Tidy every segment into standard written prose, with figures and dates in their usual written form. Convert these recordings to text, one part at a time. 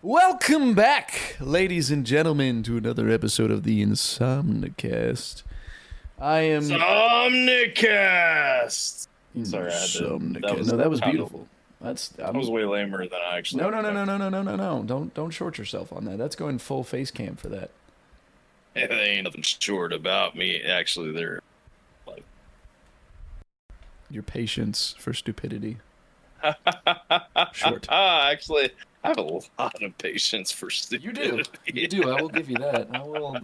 Welcome back, ladies and gentlemen, to another episode of the Insomnicast. I am Insomnicast. Sorry, I had to. No, that was beautiful. That was way lamer than I actually. No. Don't short yourself on that. That's going full face cam for that. Yeah, there ain't nothing short about me. Actually, they're like your patience for stupidity. Short. Actually, I have a lot of patience for stupidity. You do. I will give you that. I will.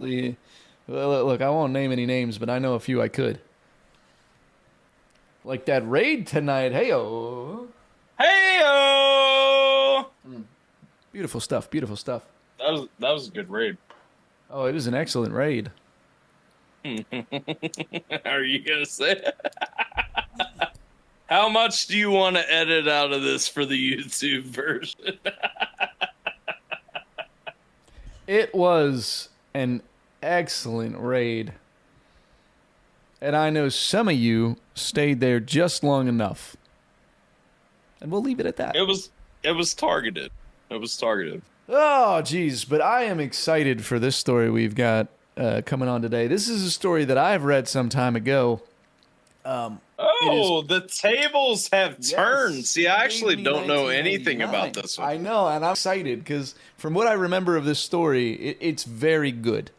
Look, I won't name any names, but I know a few I could. Like that raid tonight. Heyo. Beautiful stuff. Beautiful stuff. That was a good raid. Oh, it was an excellent raid. Are you gonna say? How much do you want to edit out of this for the YouTube version? It was an excellent raid. And I know some of you stayed there just long enough. And we'll leave it at that. It was targeted. It was targeted. Oh, geez. But I am excited for this story we've got coming on today. This is a story that I've read some time ago. The tables have turned. See, I actually don't know anything about this one. I know, and I'm excited because from what I remember of this story, it's very good.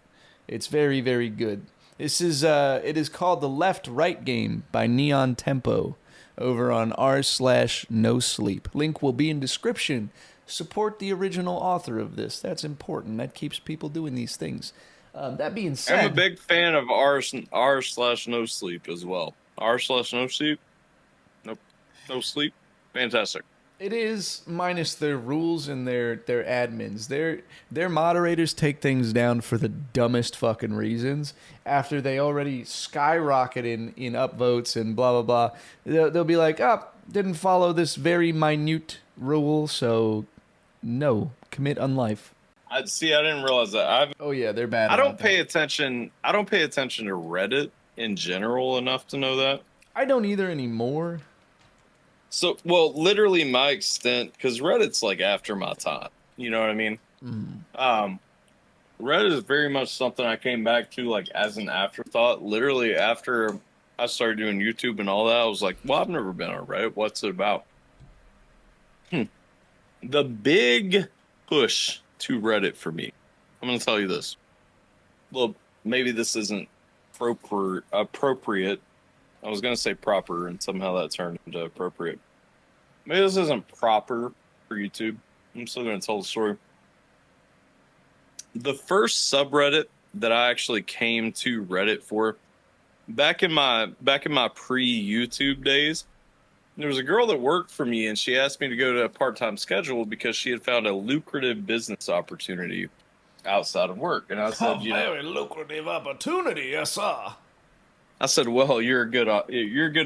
It's very, very good. This is it is called The Left-Right Game by Neon Tempo over on r/no sleep. Link will be in description. Support the original author of this. That's important. That keeps people doing these things. That being said, I'm a big fan of r/no sleep as well. r/no sleep. Nope. No sleep. Fantastic. It is, minus their rules and their admins. Their moderators take things down for the dumbest fucking reasons. After they already skyrocket in upvotes and blah, blah, blah. They'll be like, didn't follow this very minute rule, so no, commit unlife. I didn't realize that. Oh yeah, they're bad. I don't pay attention to Reddit in general enough to know that. I don't either anymore. So, well, literally my extent, because Reddit's like after my time. You know what I mean? Reddit is very much something I came back to like as an afterthought. Literally after I started doing YouTube and all that, I was like, well, I've never been on Reddit. What's it about? The big push to Reddit for me. I'm going to tell you this. Well, maybe this isn't appropriate. I was going to say proper, and somehow that turned into appropriate. Maybe this isn't proper for YouTube. I'm still going to tell the story. The first subreddit that I actually came to Reddit for, back in my pre-YouTube days, there was a girl that worked for me, and she asked me to go to a part-time schedule because she had found a lucrative business opportunity outside of work. And I said, very lucrative opportunity, yes, sir. I said, well, you're a good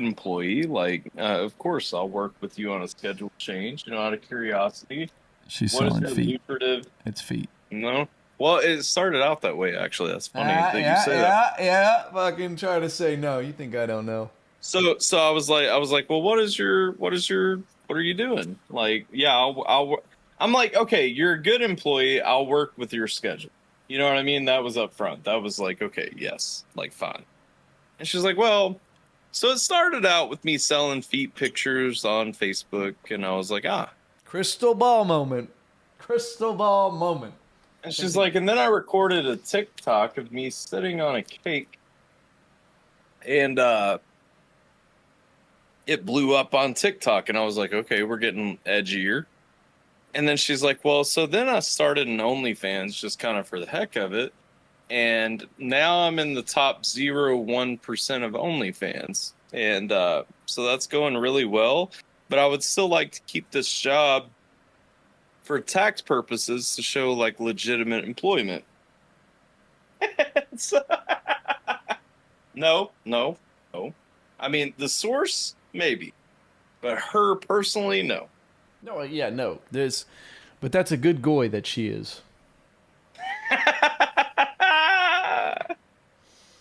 employee. Like, of course, I'll work with you on a schedule change. Out of curiosity. She's selling feet. Lucrative? It's feet. No. Well, it started out that way. Actually, that's funny that you say that. Yeah. Fucking try to say no. You think I don't know? So I was like, well, what are you doing? Like, yeah, I'm like, okay, you're a good employee. I'll work with your schedule. You know what I mean? That was up front. That was like, okay, yes, like fine. And she's like, well, so it started out with me selling feet pictures on Facebook, and I was like, crystal ball moment. And she's like, and then I recorded a TikTok of me sitting on a cake, and it blew up on TikTok, and I was like, okay, we're getting edgier. And then she's like, well, so then I started an OnlyFans just kind of for the heck of it. And now I'm in the top 0.1% of OnlyFans. And so that's going really well. But I would still like to keep this job for tax purposes to show like legitimate employment. No. I mean, the source, maybe. But her personally, no. No, yeah, no. But that's a good goy that she is.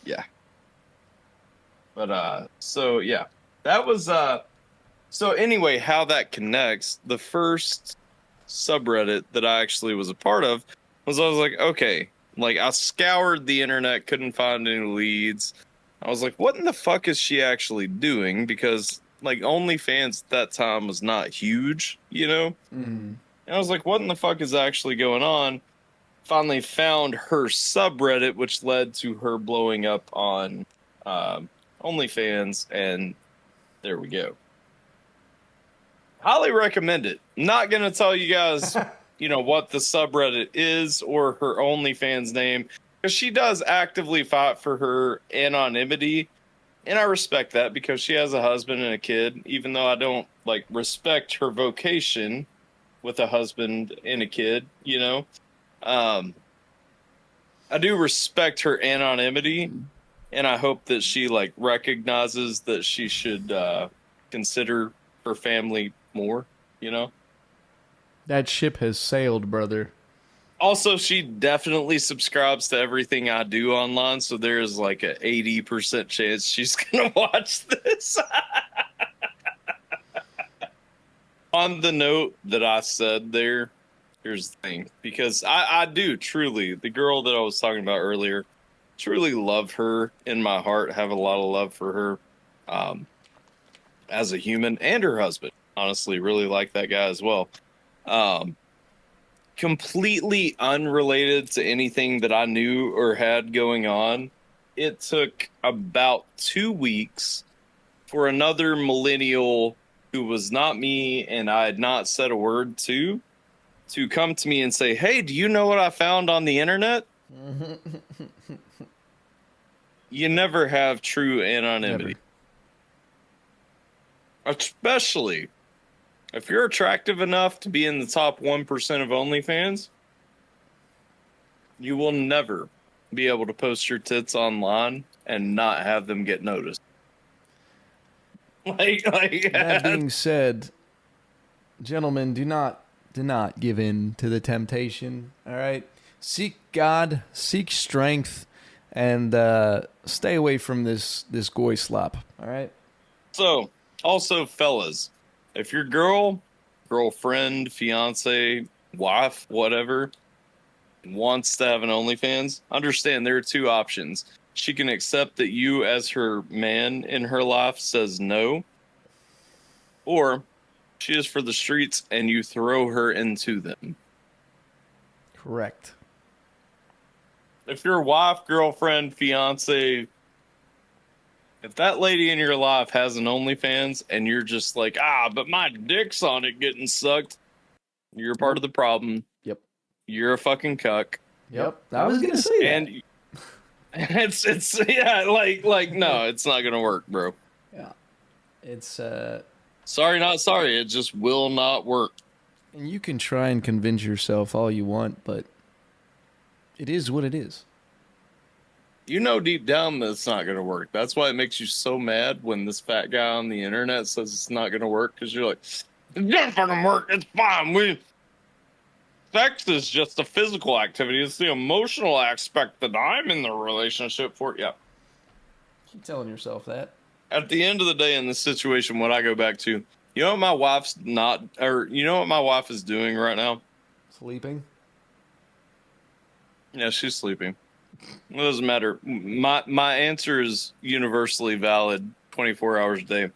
Yeah. But so yeah. That was so anyway, how that connects, the first subreddit that I actually was a part of was I was like, okay, like I scoured the internet, couldn't find any leads. I was like, what in the fuck is she actually doing? Because like OnlyFans at that time was not huge, you know? Mm. And I was like, what in the fuck is actually going on? Finally found her subreddit, which led to her blowing up on OnlyFans, and there we go. Highly recommend it. Not going to tell you guys, what the subreddit is or her OnlyFans name, because she does actively fight for her anonymity, and I respect that because she has a husband and a kid, even though I don't, respect her vocation with a husband and a kid, I do respect her anonymity, and I hope that she recognizes that she should consider her family more, That ship has sailed, brother. Also, she definitely subscribes to everything I do online, so there is a 80% chance she's gonna watch this. On the note that I said there, here's the thing, because I do truly, the girl that I was talking about earlier, truly love her in my heart, have a lot of love for her as a human, and her husband. Honestly, really like that guy as well. Completely unrelated to anything that I knew or had going on. It took about 2 weeks for another millennial who was not me and I had not said a word to come to me and say, hey, do you know what I found on the internet? You never have true anonymity. Never. Especially if you're attractive enough to be in the top 1% of OnlyFans, you will never be able to post your tits online and not have them get noticed. That being said, gentlemen, do not give in to the temptation. All right, seek God, seek strength, and stay away from this goy slop. All right. So, also, fellas, if your girlfriend, fiance, wife, whatever, wants to have an OnlyFans, understand there are 2 options. She can accept that you, as her man in her life, says no, or she is for the streets and you throw her into them. Correct. If your wife, girlfriend, fiance, if that lady in your life has an OnlyFans and you're just like, but my dick's on it getting sucked, you're part of the problem. Yep. You're a fucking cuck. Yep. I was gonna say that. And it's no, it's not gonna work, bro. Yeah. It's sorry, not sorry. It just will not work. And you can try and convince yourself all you want, but it is what it is. You know deep down that it's not going to work. That's why it makes you so mad when this fat guy on the internet says it's not going to work, because you're like, it's not fucking work. It's fine. Sex is just a physical activity. It's the emotional aspect that I'm in the relationship for. Yeah. Keep telling yourself that. At the end of the day, in this situation, what I go back to, you know what my wife's not, or you know what my wife is doing right now? Sleeping? Yeah, she's sleeping. It doesn't matter. My answer is universally valid 24 hours a day.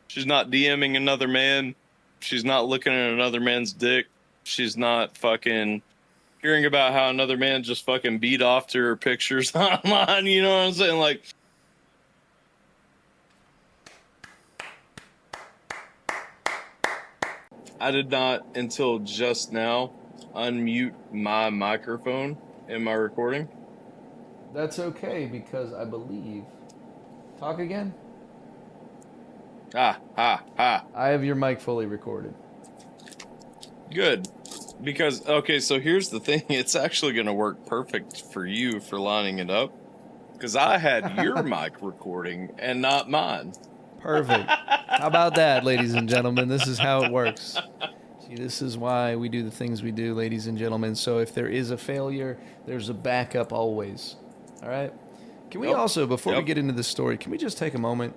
She's not DMing another man. She's not looking at another man's dick. She's not fucking hearing about how another man just fucking beat off to her pictures online. You know what I'm saying? Like, I did not, until just now, unmute my microphone in my recording. That's okay, because I believe... Talk again? I have your mic fully recorded. Good. Because, okay, so here's the thing. It's actually going to work perfect for you for lining it up. Because I had your mic recording and not mine. Perfect. How about that, ladies and gentlemen? This is how it works. See, this is why we do the things we do, ladies and gentlemen. So if there is a failure, there's a backup always. All right? Can we also, before we get into this story, can we just take a moment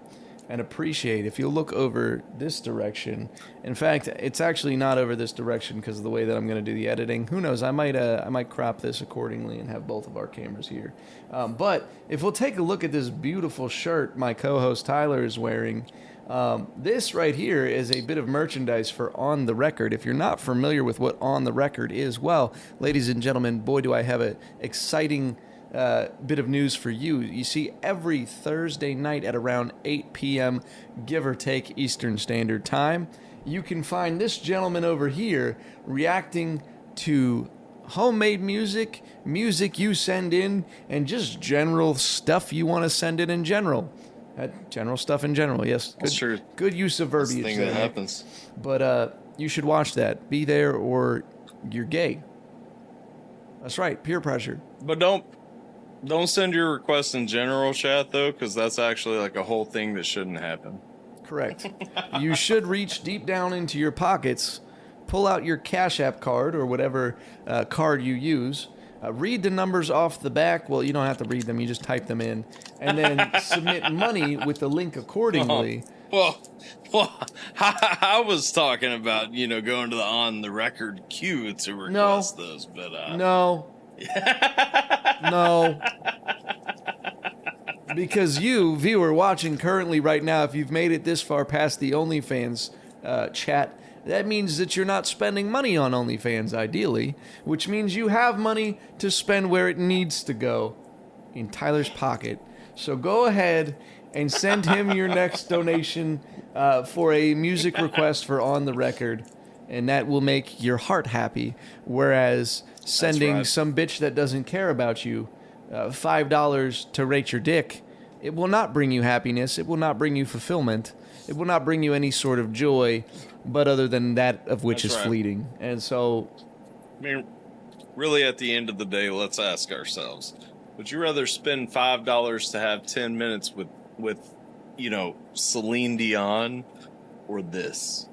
and appreciate if you'll look over this direction. In fact, it's actually not over this direction because of the way that I'm going to do the editing. Who knows? I might crop this accordingly and have both of our cameras here. But if we'll take a look at this beautiful shirt my co-host Tyler is wearing, this right here is a bit of merchandise for On the Record. If you're not familiar with what On the Record is, well, ladies and gentlemen, boy, do I have an exciting bit of news for you. You see, every Thursday night at around 8 p.m., give or take Eastern Standard Time, you can find this gentleman over here reacting to homemade music, music you send in, and just general stuff you want to send in general. General stuff in general, yes. Good, Sure. Good use of verbiage. That's the thing that happens. But you should watch that. Be there or you're gay. That's right, peer pressure. But don't send your requests in general chat, though, because that's actually like a whole thing that shouldn't happen. Correct. You should reach deep down into your pockets, pull out your Cash App card or whatever card you use, read the numbers off the back. Well, you don't have to read them. You just type them in. And then submit money with the link accordingly. Well, I was talking about, going to the On the Record queue to request those, but... No. No. Because you, viewer, watching currently right now, if you've made it this far past the OnlyFans chat, that means that you're not spending money on OnlyFans, ideally, which means you have money to spend where it needs to go, in Tyler's pocket. So go ahead and send him your next donation for a music request for On the Record, and that will make your heart happy, whereas sending some bitch that doesn't care about you $5 to rate your dick, it will not bring you happiness, it will not bring you fulfillment, it will not bring you any sort of joy, but other than that of which is fleeting. And so... I mean, really at the end of the day, let's ask ourselves, would you rather spend $5 to have 10 minutes with Celine Dion or this?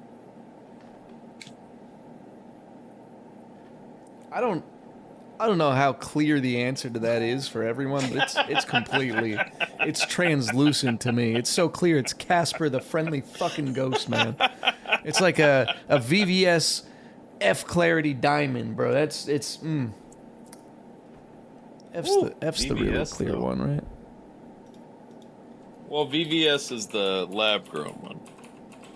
I don't know how clear the answer to that is for everyone, but it's completely, it's translucent to me. It's so clear. It's Casper the Friendly Fucking Ghost, man. It's like a VVS F Clarity Diamond, bro. F's the real clear one, right? Well, VVS is the lab grown one.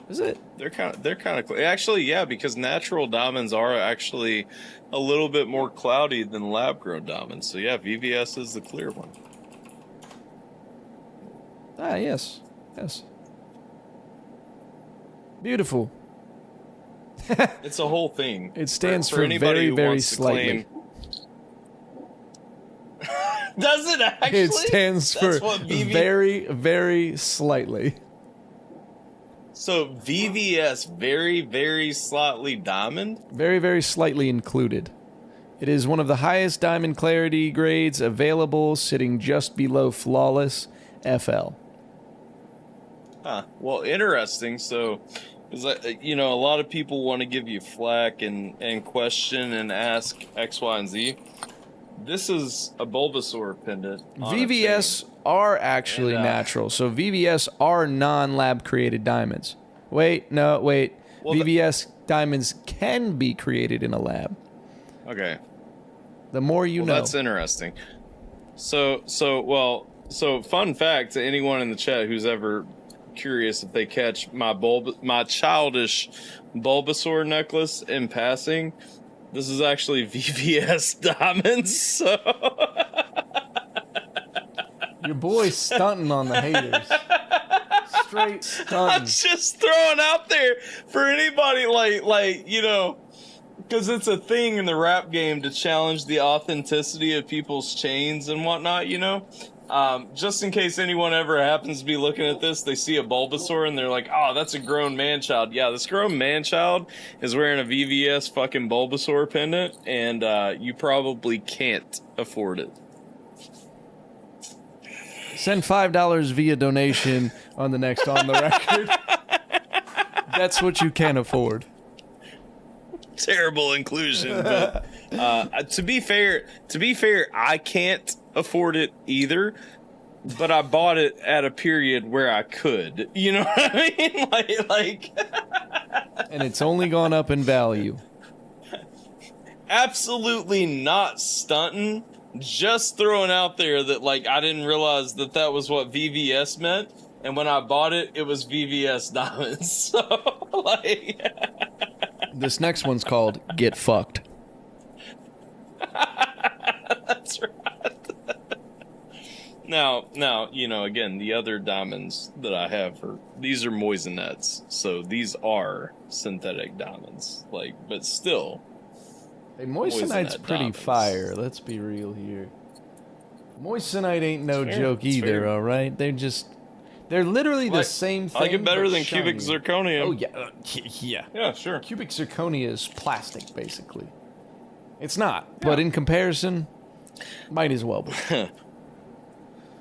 Is it? They're kind of clear. Actually, yeah, because natural diamonds are actually a little bit more cloudy than lab grown diamonds. So yeah, VVS is the clear one. Ah, yes. Beautiful. It's a whole thing. It stands for anybody very, very wants to slightly. Does it actually? It stands for very, very slightly. So VVS, very, very slightly diamond? Very, very slightly included. It is one of the highest diamond clarity grades available, sitting just below flawless FL. Huh. Well, interesting. So, a lot of people want to give you flack and question and ask X, Y, and Z. This is a Bulbasaur pendant. VVS are actually natural. So VVS are non-lab created diamonds. Wait. Well, VVS diamonds can be created in a lab. Okay. The more you know. That's interesting. So fun fact to anyone in the chat who's ever curious, if they catch my childish Bulbasaur necklace in passing, this is actually VVS diamonds. So your boy's stunting on the haters. Straight stunting. I'm just throwing out there for anybody because it's a thing in the rap game to challenge the authenticity of people's chains and whatnot, just in case anyone ever happens to be looking at this, they see a Bulbasaur and they're like, oh, that's a grown man-child. Yeah, this grown man-child is wearing a VVS fucking Bulbasaur pendant, and you probably can't afford it. Send $5 via donation on the next On the Record. That's what you can afford. Terrible inclusion, but to be fair, I can't afford it either. but I bought it at a period where I could. You know what I mean? Like And it's only gone up in value. Absolutely not stunting. Just throwing out there that, like, I didn't realize that that was what VVS meant. And when I bought it, it was VVS diamonds. So, like... This next one's called Get Fucked. That's right. Now, you know, again, the other diamonds that I have these are moissanets. So these are synthetic diamonds. Like, but still... Hey, moissanite's pretty diamonds. Fire. Let's be real here. Moissanite ain't no joke it's either, fair. all right? They're literally the same thing. I like it better but than cubic shinier. zirconium. Oh, yeah. Yeah. Yeah, sure. Cubic zirconia is plastic, basically. It's not, but in comparison, might as well be.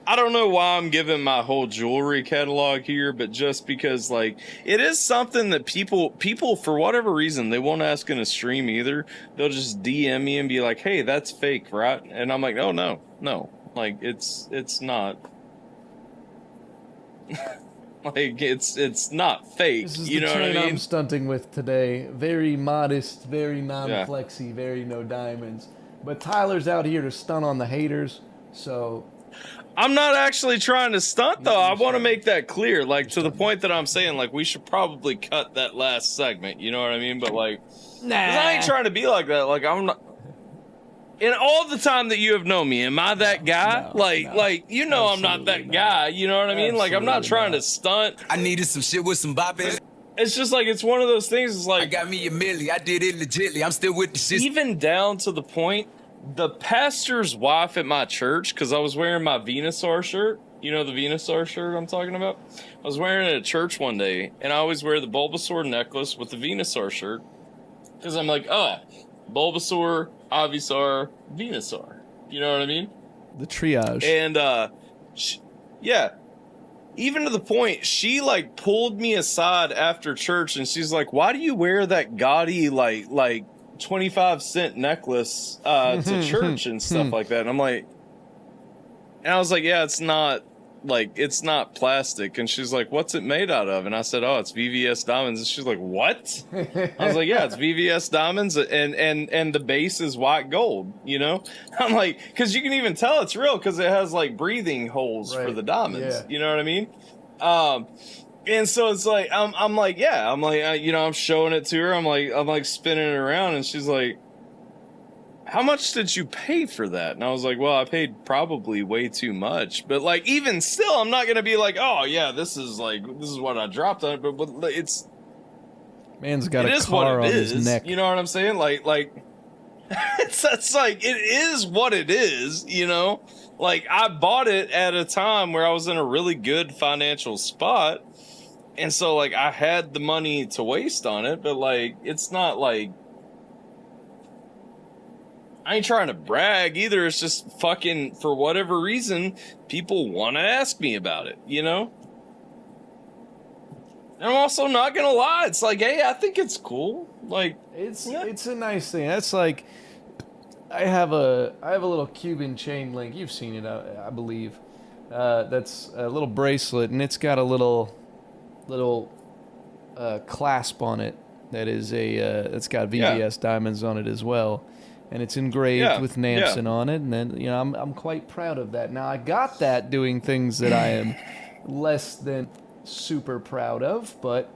I don't know why I'm giving my whole jewelry catalog here, but just because, like, it is something that people for whatever reason, they won't ask in a stream either. They'll just DM me and be like, "Hey, that's fake, right?" And I'm like, "Oh no, like it's not." Like it's not fake. This is you the know what I chain mean? I'm stunting with today. Very modest, very non-flexy, very no diamonds. But Tyler's out here to stunt on the haters, so... I'm not actually trying to stunt, though. I want to make that clear, like, to the point that I'm saying, like, we should probably cut that last segment, you know what I mean? But, like, 'cause I ain't trying to be like that. Like, I'm not... In all the time that you have known me, am I that guy? No, you know I'm not that Absolutely guy, you know what I mean? Like, I'm not Absolutely trying not. to stunt. I needed some shit with some bop in it. It's just like, it's one of those things, it's I like, got me a milli. I did it legitly. I'm still with the shit. even down to the point, the pastor's wife at my church, because I was wearing my Venusaur shirt. You know the Venusaur shirt I'm talking about? I was wearing it at church one day, and I always wear the Bulbasaur necklace with the Venusaur shirt. Because I'm like, Bulbasaur, Ivysaur, Venusaur. You know what I mean? The triage. And, yeah. Even to the point, she, like, pulled me aside after church, and she's like, "Why do you wear that gaudy, like 25-cent necklace to church and stuff like that?" And I'm like, and I was like, "Yeah, it's not plastic." And she's like, "What's it made out of?" And I said, "Oh, it's VVS diamonds." And she's like, "What?" I was like, "Yeah, it's VVS diamonds, and the base is white gold." You know, I'm like, because you can even tell it's real because it has like breathing holes for Right. the diamonds. Yeah. You know what I mean? And so it's like, I'm like, yeah, I'm like, you know, I'm showing it to her. I'm like spinning it around, and she's like, "How much did you pay for that?" And I was like, "Well, I paid probably way too much." But like, even still, I'm not gonna be like, "Oh yeah, this is what I dropped on it." But it's Man's got it a is what car it on is. his neck. You know what I'm saying? Like it's like, it is what it is. You know, like, I bought it at a time where I was in a really good financial spot. And so, like, I had the money to waste on it, but, like, it's not, like... I ain't trying to brag either. It's just fucking, for whatever reason, people want to ask me about it, you know? And I'm also not gonna lie. It's like, hey, I think it's cool. Like, It's yeah. it's a nice thing. That's like I have a little Cuban chain link. You've seen it, I believe. That's a little bracelet, and it's got a little clasp on it that is it's got VVS diamonds on it as well, and it's engraved with Nampson on it. And then, you know, I'm quite proud of that. Now, I got that doing things that I am less than super proud of, but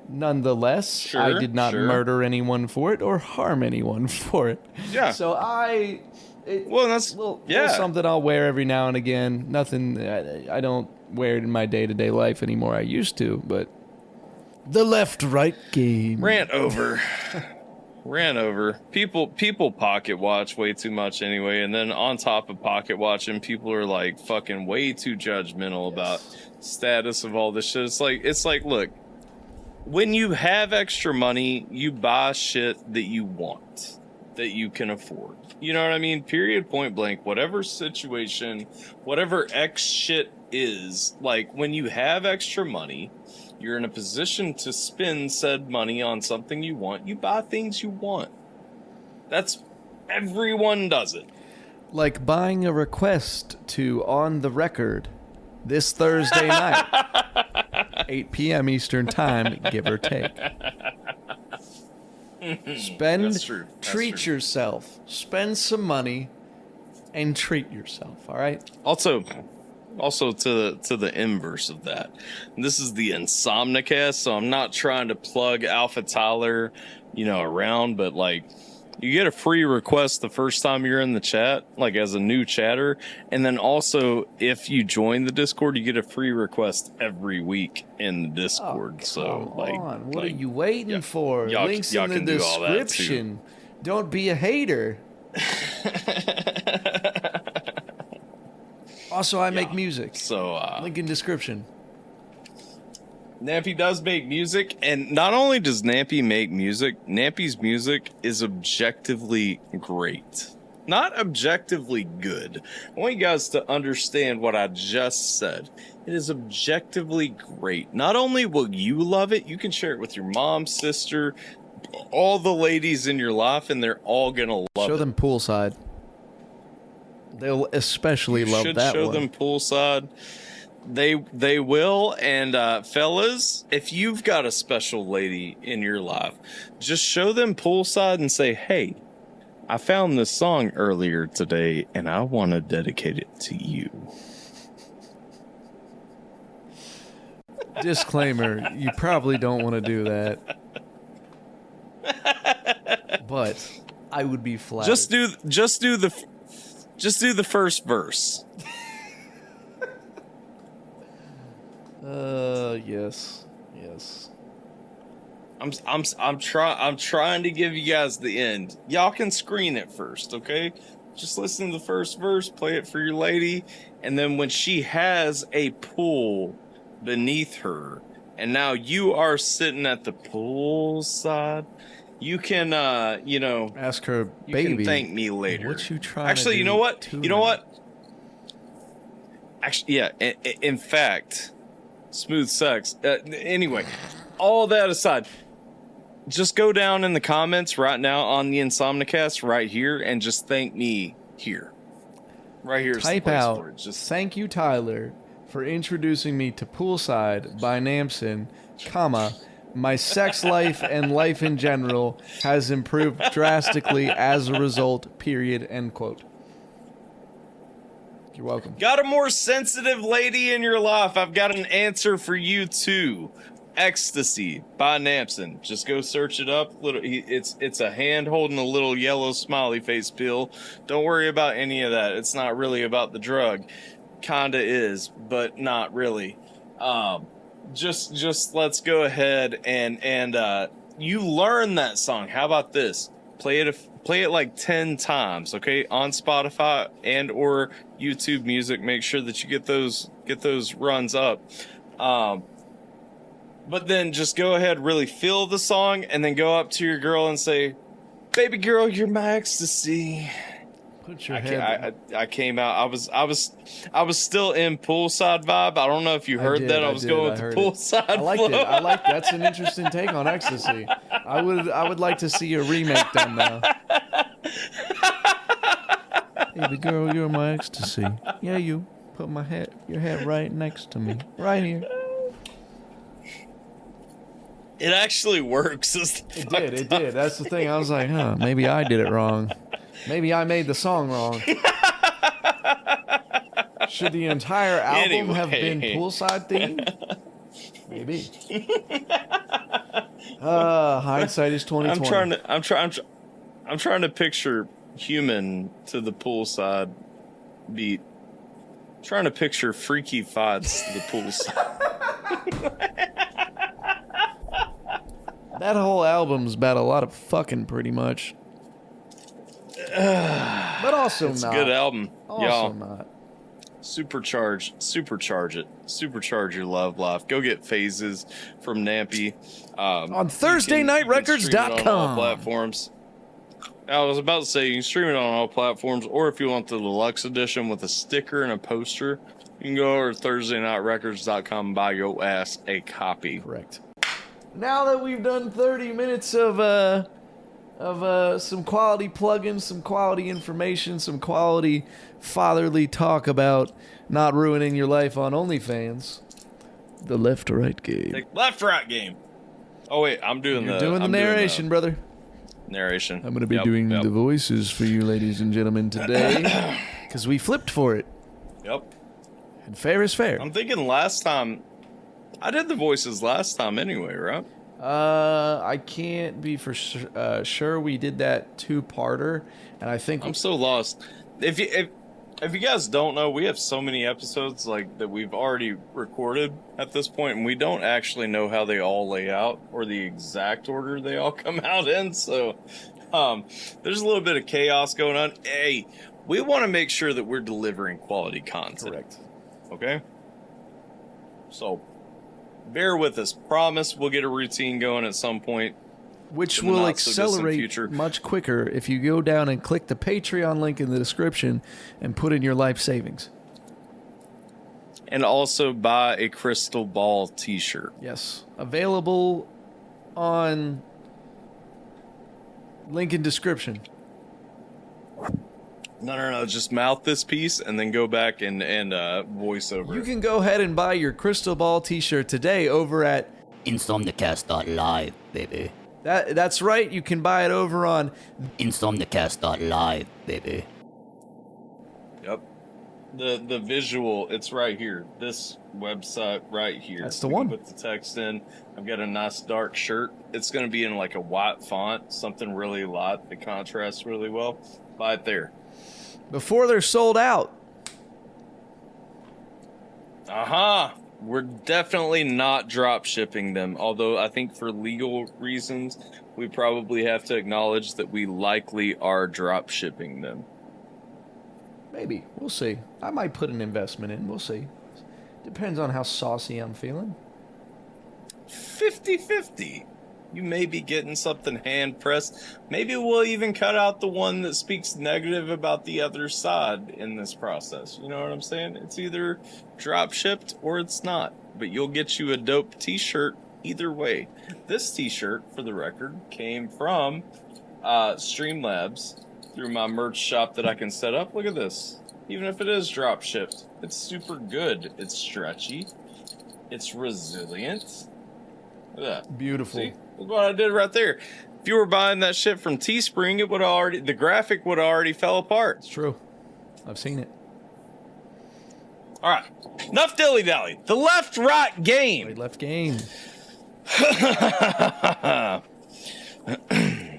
nonetheless, I did not murder anyone for it or harm anyone for it. Yeah. So that's little something I'll wear every now and again. Nothing. I don't wear it in my day-to-day life anymore. I used to, but the left-right game. Rant over. People pocket watch way too much anyway, and then on top of pocket watching, people are like fucking way too judgmental about status of all this shit. It's like, look, when you have extra money, you buy shit that you want, that you can afford. You know what I mean? Period, point blank. Whatever situation, whatever X shit is, like, when you have extra money, you're in a position to spend said money on something you want. You buy things you want. Everyone does it. Like buying a request to On the Record this Thursday night, 8 p.m. Eastern time, give or take. That's true. That's Treat true. yourself. Spend some money and treat yourself, all right? Also to the inverse of that, this is the Insomnicast, so I'm not trying to plug AlphaTyler, around, but like, you get a free request the first time you're in the chat, like as a new chatter, and then also if you join the Discord, you get a free request every week in the Discord. So like, what are you waiting for? y'all- Links y'all in the can do all that, too. description. Don't be a hater. Also, I make music. So Link in description. Nampy does make music, and not only does Nampy make music, Nampy's music is objectively great. Not objectively good. I want you guys to understand what I just said. It is objectively great. Not only will you love it, you can share it with your mom, sister, all the ladies in your life, and they're all gonna love Show it. them poolside. They'll especially love Should that show one. them poolside. They will, and fellas, if you've got a special lady in your life, just show them poolside and say, "Hey, I found this song earlier today, and I want to dedicate it to you." Disclaimer, you probably don't want to do that. But I would be flattered. Just do the first verse. Yes. Yes. I'm trying to give you guys the end. Y'all can screen it first, okay? Just listen to the first verse, play it for your lady, and then when she has a pool beneath her, and now you are sitting at the pool side, you can Ask her, you baby. can thank me later. What you trying Actually, to you do know what? to You know me? what? Actually, yeah. In fact, smooth sex. Anyway, all that aside, just go down in the comments right now on the Insomnicast right here and just thank me here. Right here is the Type place out, for it. Just thank you, Tyler, for introducing me to Poolside by Nampson, comma, my sex life and life in general has improved drastically as a result, period, end quote. You're welcome. got a more sensitive lady in your life. I've got an answer for you too. Ecstasy by Nampson. Just go search it up. It's a hand holding a little yellow smiley face pill. Don't worry about any of that. It's not really about the drug. Kinda is, but not really. Just let's go ahead and you learn that song. How about this? Play it like 10 times, okay? On Spotify and or YouTube Music. Make sure that you get those runs up. But then just go ahead, really feel the song, and then go up to your girl and say, "Baby girl, you're my ecstasy." Put your head. I came out. I was still in poolside vibe. I don't know if you heard that. I was going with the poolside. I liked it. I like that's an interesting take on ecstasy. I would like to see a remake done now. Baby girl, you're my ecstasy. Yeah, you put your head right next to me, right here. It actually works. It did. That's the thing. I was like, maybe I did it wrong. Maybe I made the song wrong. Should the entire album have been poolside themed? Maybe. Hindsight is 2020. I'm trying to picture human to the poolside beat. Trying to picture freaky fights to the poolside. That whole album's about a lot of fucking, pretty much. But also It's not. a good album, Also y'all. not. Supercharge it. Supercharge your love life. Go get Phases from Nampy. On You can stream it ThursdayNightRecords.com. on all platforms. I was about to say you can stream it on all platforms, or if you want the deluxe edition with a sticker and a poster, you can go over to ThursdayNightRecords.com and buy your ass a copy. Correct. Now that we've done 30 minutes of of some quality plugins, some quality information, some quality fatherly talk about not ruining your life on OnlyFans. The left to right game. Take left right game. Oh wait, I'm doing You're the doing the narration, brother. Narration. I'm going to be doing the voices for you, ladies and gentlemen, today, because we flipped for it. Yep. And fair is fair. I'm thinking last time I did the voices last time anyway, right? I can't be for sure. We did that two-parter, and I think I'm so lost. If you guys don't know, we have so many episodes like that we've already recorded at this point, and we don't actually know how they all lay out or the exact order they all come out in. So there's a little bit of chaos going on. Hey, we want to make sure that we're delivering quality content. correct. Okay? So bear with us. Promise we'll get a routine going at some point. Which in the will not so distant accelerate future. much quicker if you go down and click the Patreon link in the description and put in your life savings. And also buy a Crystal Ball t-shirt. Yes. Available on link in description. No. Just mouth this piece and then go back and voice over You it. can go ahead and buy your Crystal Ball t-shirt today over at Insomnicast.live, baby. That's right. You can buy it over on Insomnicast.live, baby. Yep. The visual, it's right here. This website right here. That's the We can one. Put the text in. I've got a nice dark shirt. It's going to be in like a white font, something really light that contrasts really well. Buy it there. before they're sold out. We're definitely not drop shipping them, although I think for legal reasons, we probably have to acknowledge that we likely are drop shipping them. Maybe. We'll see. I might put an investment in. We'll see. Depends on how saucy I'm feeling. 50-50. You may be getting something hand pressed. Maybe we'll even cut out the one that speaks negative about the other side in this process. You know what I'm saying? It's either drop shipped or it's not. But you'll get you a dope t-shirt either way. This t-shirt, for the record, came from Streamlabs through my merch shop that I can set up. Look at this. Even if it is drop shipped, it's super good. It's stretchy. It's resilient. Look at that. Beautiful. See? Look what I did right there. If you were buying that shit from Teespring, it would already, the graphic would already fell apart. It's true. I've seen it. All right, enough dilly dally. The left right game. Played left game.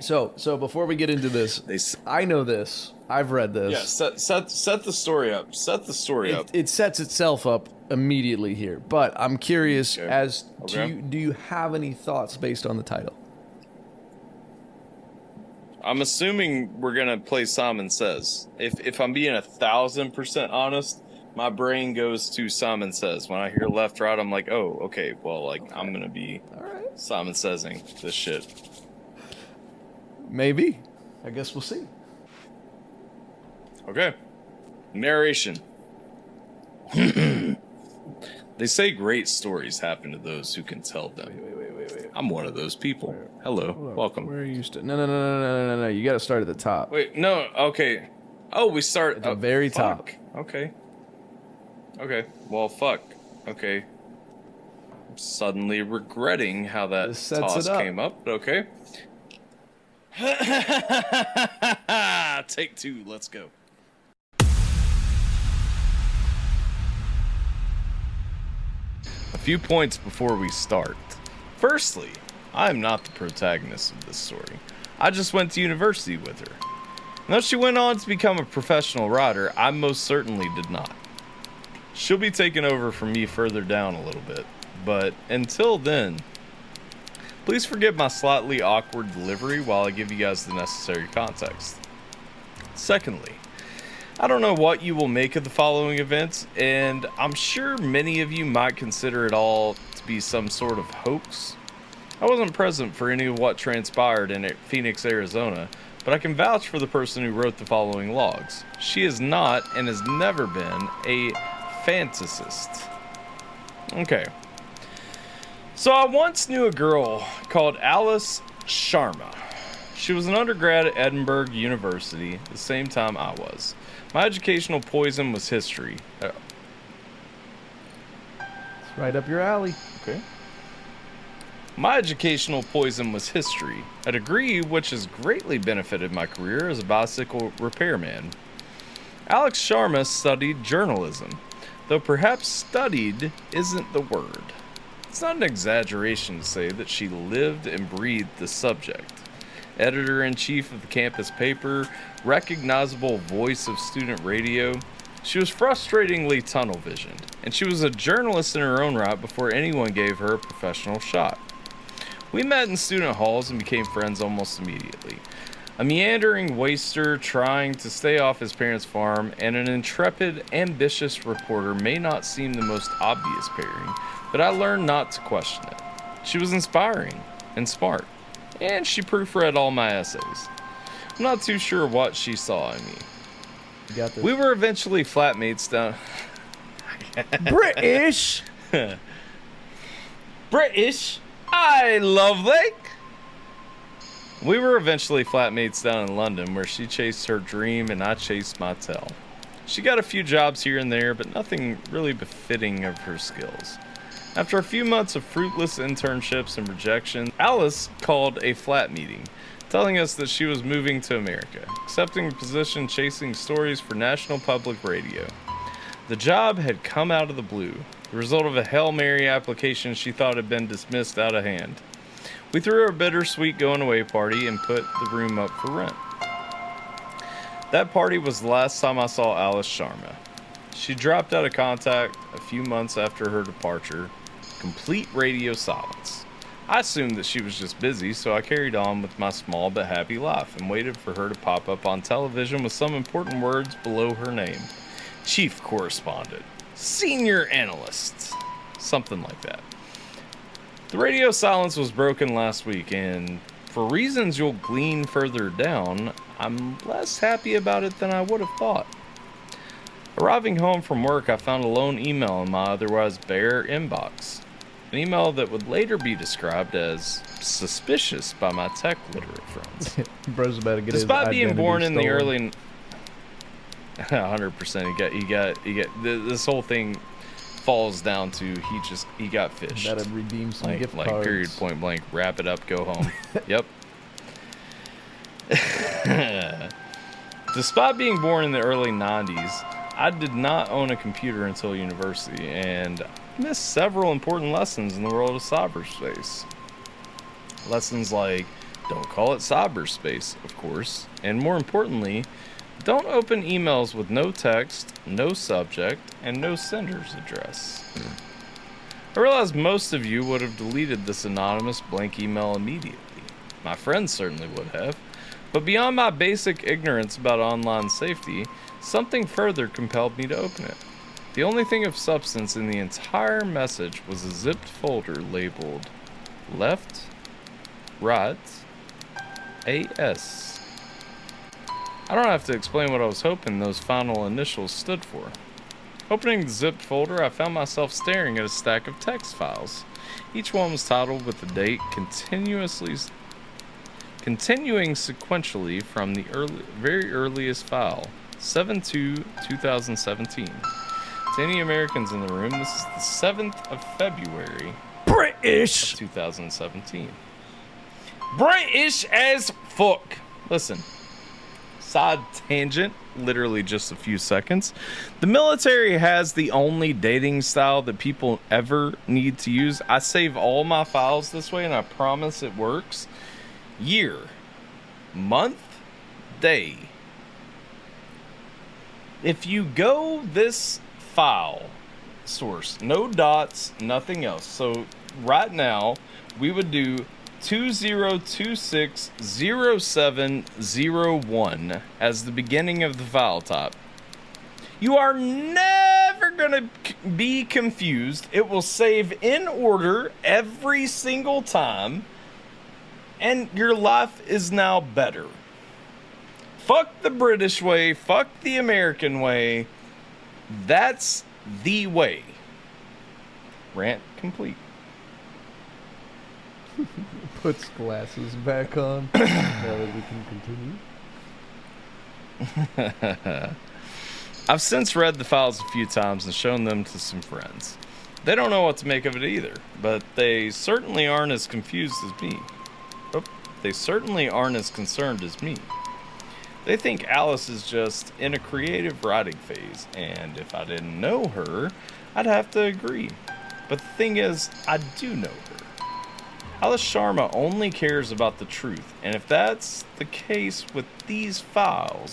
So before we get into this, I know this. I've read this. Yeah, set the story up. Set the story up. It sets itself up immediately here, but I'm curious as to do you have any thoughts based on the title? I'm assuming we're gonna play Simon Says. If I'm being 1,000% honest, my brain goes to Simon Says. When I hear left right, I'm like, oh, okay, well, like I'm gonna be Simon Saysing this shit. Maybe. I guess we'll see. Okay. Narration. They say great stories happen to those who can tell them. Wait. I'm one of those people. Hello. Welcome. Where are you? No. You got to start at the top. Wait, no. Okay. Oh, we start At the very top. Okay. Well, fuck. Okay. I'm suddenly regretting how that This sets toss it up. came up, but okay. Take two. Let's go. A few points before we start. Firstly, I am not the protagonist of this story. I just went to university with her. And though she went on to become a professional writer, I most certainly did not. She'll be taking over from me further down a little bit, but until then, please forgive my slightly awkward delivery while I give you guys the necessary context. Secondly, I don't know what you will make of the following events, and I'm sure many of you might consider it all to be some sort of hoax. I wasn't present for any of what transpired in Phoenix, Arizona, but I can vouch for the person who wrote the following logs. She is not, and has never been, a fantasist. Okay. So I once knew a girl called Alice Sharma. She was an undergrad at Edinburgh University, the same time I was. My educational poison was history. It's right up your alley. Okay. My educational poison was history, a degree which has greatly benefited my career as a bicycle repairman. Alex Sharma studied journalism, though perhaps studied isn't the word. It's not an exaggeration to say that she lived and breathed the subject. Editor-in-chief of the campus paper, recognizable voice of student radio, she was frustratingly tunnel-visioned, and she was a journalist in her own right before anyone gave her a professional shot. We met in student halls and became friends almost immediately. A meandering waster trying to stay off his parents' farm and an intrepid, ambitious reporter may not seem the most obvious pairing, but I learned not to question it. She was inspiring and smart, and she proofread all my essays. I'm not too sure what she saw in me. You got this. We were eventually flatmates down... British! British! I lovely! We were eventually flatmates down in London, where she chased her dream and I chased my tail. She got a few jobs here and there, but nothing really befitting of her skills. After a few months of fruitless internships and rejection, Alice called a flat meeting, telling us that she was moving to America, accepting a position chasing stories for National Public Radio. The job had come out of the blue, the result of a Hail Mary application she thought had been dismissed out of hand. We threw her a bittersweet going-away party and put the room up for rent. That party was the last time I saw Alice Sharma. She dropped out of contact a few months after her departure. Complete radio silence. I assumed that she was just busy, so I carried on with my small but happy life and waited for her to pop up on television with some important words below her name. Chief correspondent. Senior analyst. Something like that. The radio silence was broken last week, and for reasons you'll glean further down, I'm less happy about it than I would have thought. Arriving home from work, I found a lone email in my otherwise bare inbox. An email that would later be described as suspicious by my tech literate friends. Bro's about to get Despite his being born in the stolen. early 100%, he got this whole thing falls down to he got fished. Gotta redeem some gift cards. Period, point blank, wrap it up, go home. Yep. Despite being born in the early 90s, I did not own a computer until university, and missed several important lessons in the world of cyberspace. Lessons like, don't call it cyberspace, of course, and more importantly, don't open emails with no text, no subject, and no sender's address. I realize most of you would have deleted this anonymous blank email immediately. My friends certainly would have. But beyond my basic ignorance about online safety, something further compelled me to open it. The only thing of substance in the entire message was a zipped folder labeled left, right, AS. I don't have to explain what I was hoping those final initials stood for. Opening the zipped folder, I found myself staring at a stack of text files. Each one was titled with the date continuing sequentially from the very earliest file, 7/2/2017. To any Americans in the room, this is the 7th of February, British! of 2017. British as fuck! Listen. Side tangent, literally just a few seconds. The military has the only dating style that people ever need to use. I save all my files this way, and I promise it works. Year, month, day. If you go this file source, no dots, nothing else. So right now, we would do 20260701 as the beginning of the file type. You are never going to be confused. It will save in order every single time, and your life is now better. Fuck the British way, fuck the American way. That's the way. Rant complete. Puts glasses back on. Now that we can continue. I've since read the files a few times and shown them to some friends. They don't know what to make of it either, but they certainly aren't as confused as me. Oh, they certainly aren't as concerned as me. They think Alice is just in a creative writing phase, and if I didn't know her, I'd have to agree. But the thing is, I do know her. Alice Sharma only cares about the truth, and if that's the case with these files,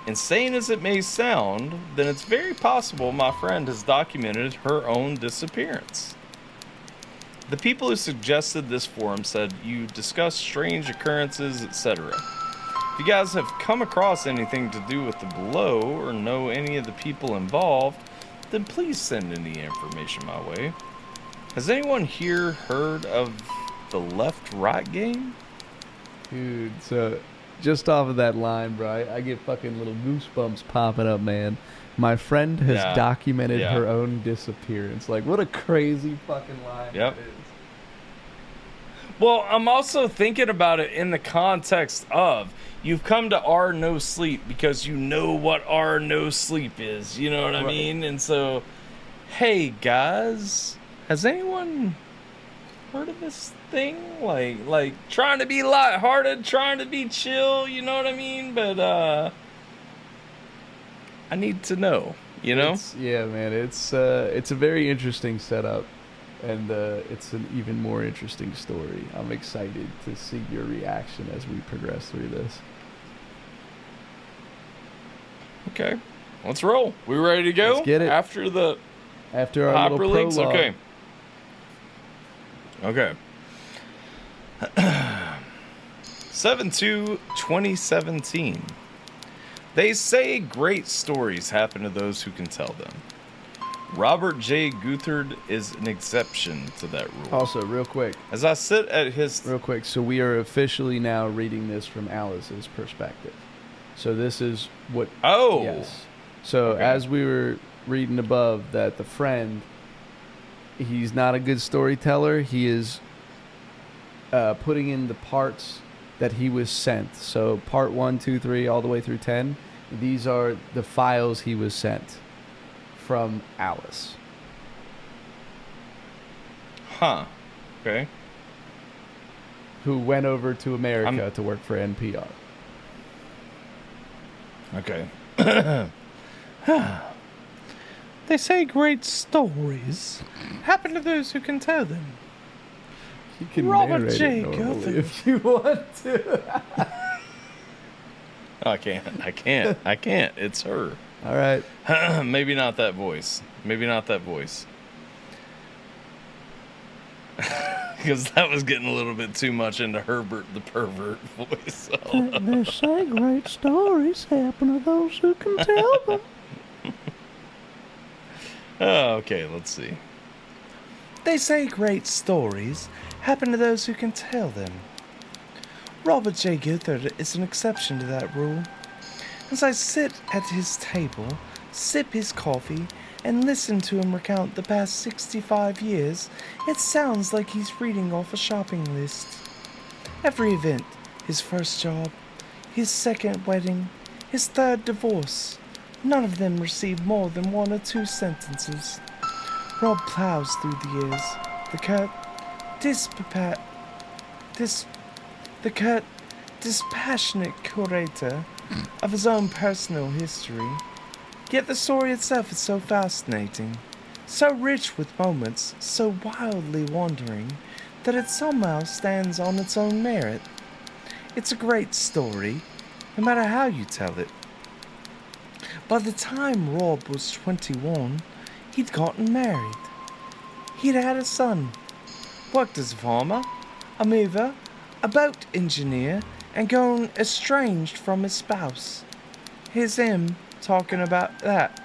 insane as it may sound, then it's very possible my friend has documented her own disappearance. The people who suggested this forum said you discuss strange occurrences, etc. If you guys have come across anything to do with the below or know any of the people involved, then please send any information my way. Has anyone here heard of the left-right game? Dude, so just off of that line, bro, I get fucking little goosebumps popping up, man. My friend has documented her own disappearance. Like, what a crazy fucking line that is. Well, I'm also thinking about it in the context of you've come to our no sleep because you know what our no sleep is. You know what I mean? And so, hey, guys, has anyone heard of this thing? Like trying to be lighthearted, trying to be chill, you know what I mean? But I need to know, you know? Yeah, man, it's a very interesting setup, and it's an even more interesting story. I'm excited to see your reaction as we progress through this. Okay, let's roll. We ready to go? Let's get it. After our little hyperlinks? prologue. Okay. 7/2/2017. They say great stories happen to those who can tell them. Robert J. Guthard is an exception to that rule. Also, real quick. As I sit at his... Real quick, so we are officially now reading this from Alice's perspective. So this is what... Oh! Yes. So as we were reading above, that the friend, he's not a good storyteller. He is putting in the parts that he was sent. So part 1, 2, 3, all the way through 10. These are the files he was sent from Alice. Huh. Okay. Who went over to America to work for NPR. Okay. They say great stories happen to those who can tell them. You can Robert narrate J. it normally Guthard. if you want to. I can't. It's her. All right. Maybe not that voice. Because that was getting a little bit too much into Herbert the pervert voice. They say great stories happen to those who can tell them. Okay, let's see. They say great stories happen to those who can tell them. Robert J. Guthard is an exception to that rule. As I sit at his table, sip his coffee, and listen to him recount the past 65 years, it sounds like he's reading off a shopping list. Every event, his first job, his second wedding, his third divorce, none of them received more than 1 or 2 sentences. Rob plows through the years. The dispassionate curator of his own personal history. Yet the story itself is so fascinating, so rich with moments, so wildly wandering, that it somehow stands on its own merit. It's a great story, no matter how you tell it. By the time Rob was 21, he'd gotten married. He'd had a son, worked as a farmer, a mover, a boat engineer, and grown estranged from his spouse. Here's him talking about that.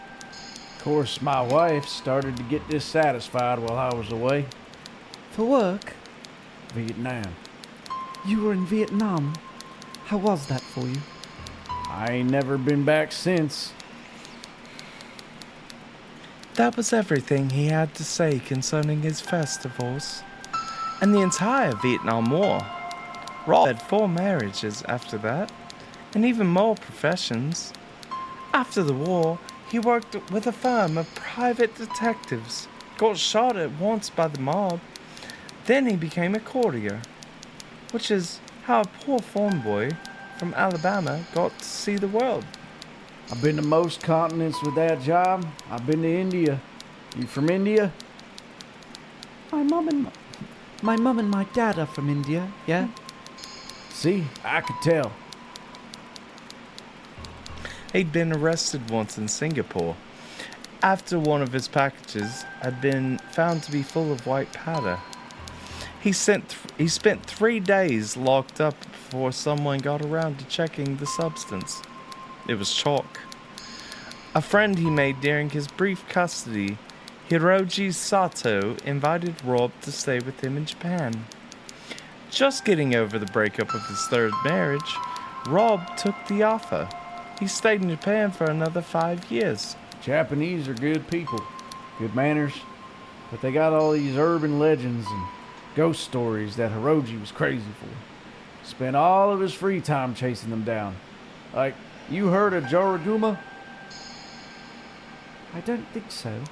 Of course, my wife started to get dissatisfied while I was away. For work? Vietnam. You were in Vietnam. How was that for you? I ain't never been back since. That was everything he had to say concerning his first divorce, and the entire Vietnam War. Rob had 4 marriages after that, and even more professions. After the war, he worked with a firm of private detectives, got shot at once by the mob. Then he became a courtier, which is how a poor farm boy from Alabama got to see the world. I've been to most continents with that job. I've been to India. You from India? My mum and my dad are from India, yeah? See, I could tell. He'd been arrested once in Singapore after one of his packages had been found to be full of white powder. He spent 3 days locked up before someone got around to checking the substance. It was chalk. A friend he made during his brief custody, Hiroji Sato, invited Rob to stay with him in Japan. Just getting over the breakup of his 3rd marriage, Rob took the offer. He stayed in Japan for another 5 years. Japanese are good people, good manners, but they got all these urban legends and ghost stories that Hiroji was crazy for. Spent all of his free time chasing them down. Like, you heard of Joraguma? I don't think so.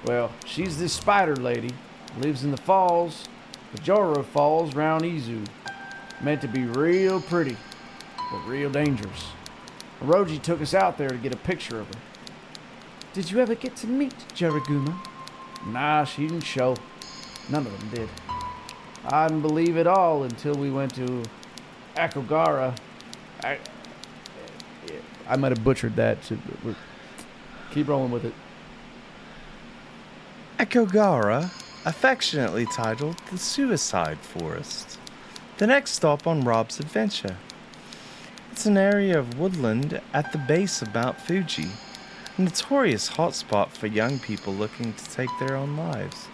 Well, she's this spider lady, lives in the falls, the Joro Falls round Izu. Meant to be real pretty, but real dangerous. Hiroji took us out there to get a picture of her. Did you ever get to meet Jaraguma? Nah, she didn't show. None of them did. I didn't believe it all until we went to Akogara. I might have butchered that. Keep rolling with it. Akogara, affectionately titled the Suicide Forest. The next stop on Rob's adventure. It's an area of woodland at the base of Mount Fuji, a notorious hotspot for young people looking to take their own lives.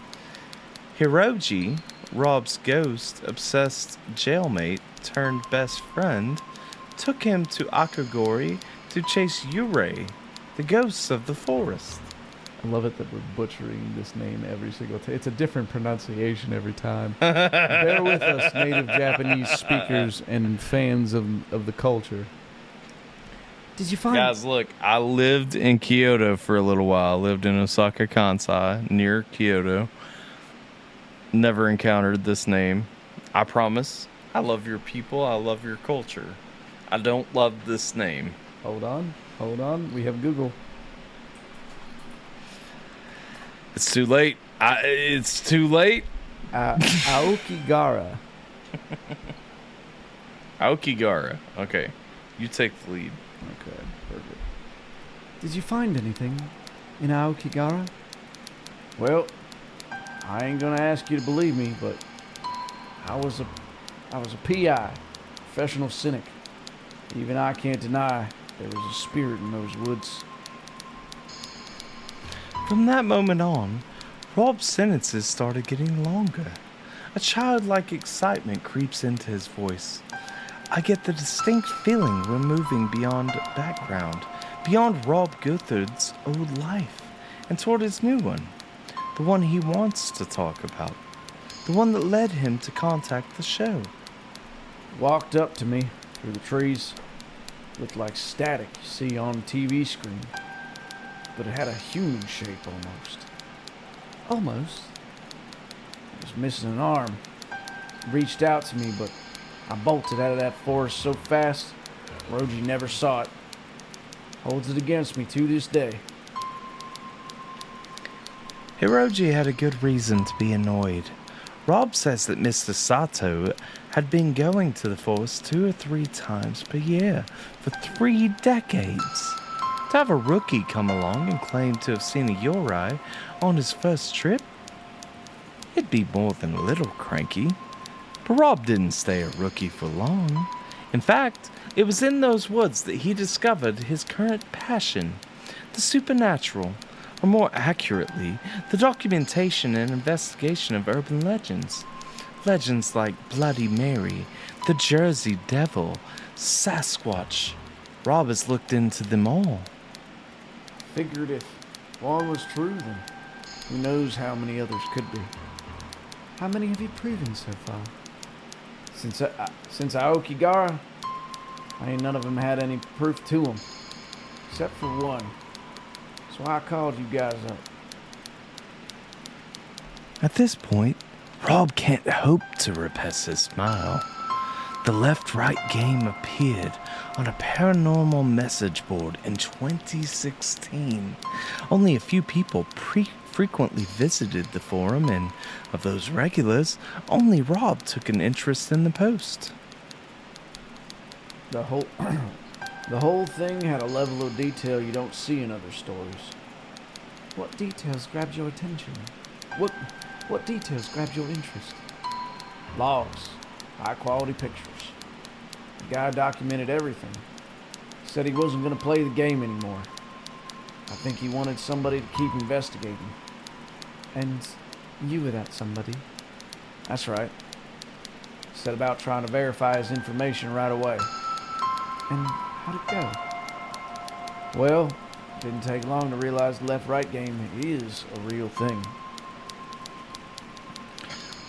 Hiroji, Rob's ghost-obsessed jailmate turned best friend, took him to Akagori to chase Yurei, the ghosts of the forest. I love it that we're butchering this name every single time. It's a different pronunciation every time. Bear with us, native Japanese speakers and fans of the culture. Did you find... Guys, look, I lived in Kyoto for a little while. I lived in Osaka, Kansai, near Kyoto. Never encountered this name. I promise. I love your people. I love your culture. I don't love this name. Hold on. We have Google. It's too late. It's too late. Aokigara. Aokigara. Okay. You take the lead. Okay, perfect. Did you find anything in Aokigara? Well, I ain't gonna ask you to believe me, but I was a PI, professional cynic. Even I can't deny there was a spirit in those woods. From that moment on, Rob's sentences started getting longer. A childlike excitement creeps into his voice. I get the distinct feeling we're moving beyond background, beyond Rob Gothard's old life, and toward his new one, the one he wants to talk about, the one that led him to contact the show. Walked up to me through the trees. Looked like static you see on a TV screen, but it had a human shape almost. Almost? It was missing an arm. It reached out to me, but I bolted out of that forest so fast, Roji never saw it. Holds it against me to this day. Hiroji had a good reason to be annoyed. Rob says that Mr. Sato had been going to the forest 2 or 3 times per year for 3 decades. To have a rookie come along and claim to have seen a Yorai on his first trip? It'd be more than a little cranky. But Rob didn't stay a rookie for long. In fact, it was in those woods that he discovered his current passion, the supernatural, or more accurately, the documentation and investigation of urban legends. Legends like Bloody Mary, the Jersey Devil, Sasquatch. Rob has looked into them all. Figured if one was true, then who knows how many others could be. How many have you proven so far? Since Aokigara, ain't none of them had any proof to them. Except for one. So I called you guys up. At this point, Rob can't hope to repress his smile. The left-right game appeared on a paranormal message board in 2016. Only a few people frequently visited the forum, and of those regulars, only Rob took an interest in the post. The whole thing had a level of detail you don't see in other stories. What details grabbed your attention? What details grabbed your interest? Logs, high-quality pictures. The guy documented everything. Said he wasn't going to play the game anymore. I think he wanted somebody to keep investigating. And you were that somebody. That's right. Set about trying to verify his information right away. And how'd it go? Well, it didn't take long to realize the left-right game is a real thing.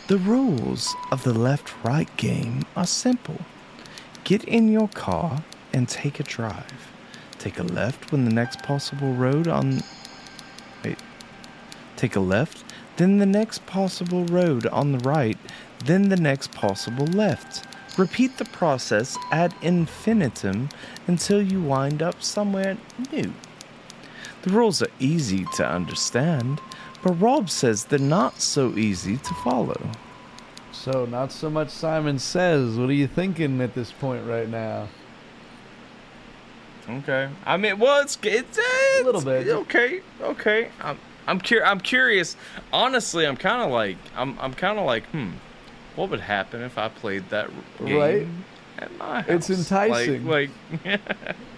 The rules of the left-right game are simple. Get in your car and take a drive. Take a left when the next possible road on... Take a left, then the next possible road on the right, then the next possible left. Repeat the process ad infinitum until you wind up somewhere new. The rules are easy to understand, but Rob says they're not so easy to follow. So, not so much Simon Says. What are you thinking at this point right now? Okay. I mean, well, it's A little bit. Okay. I'm curious. Honestly, I'm kind of like, what would happen if I played that game Right? at my house? It's enticing. Like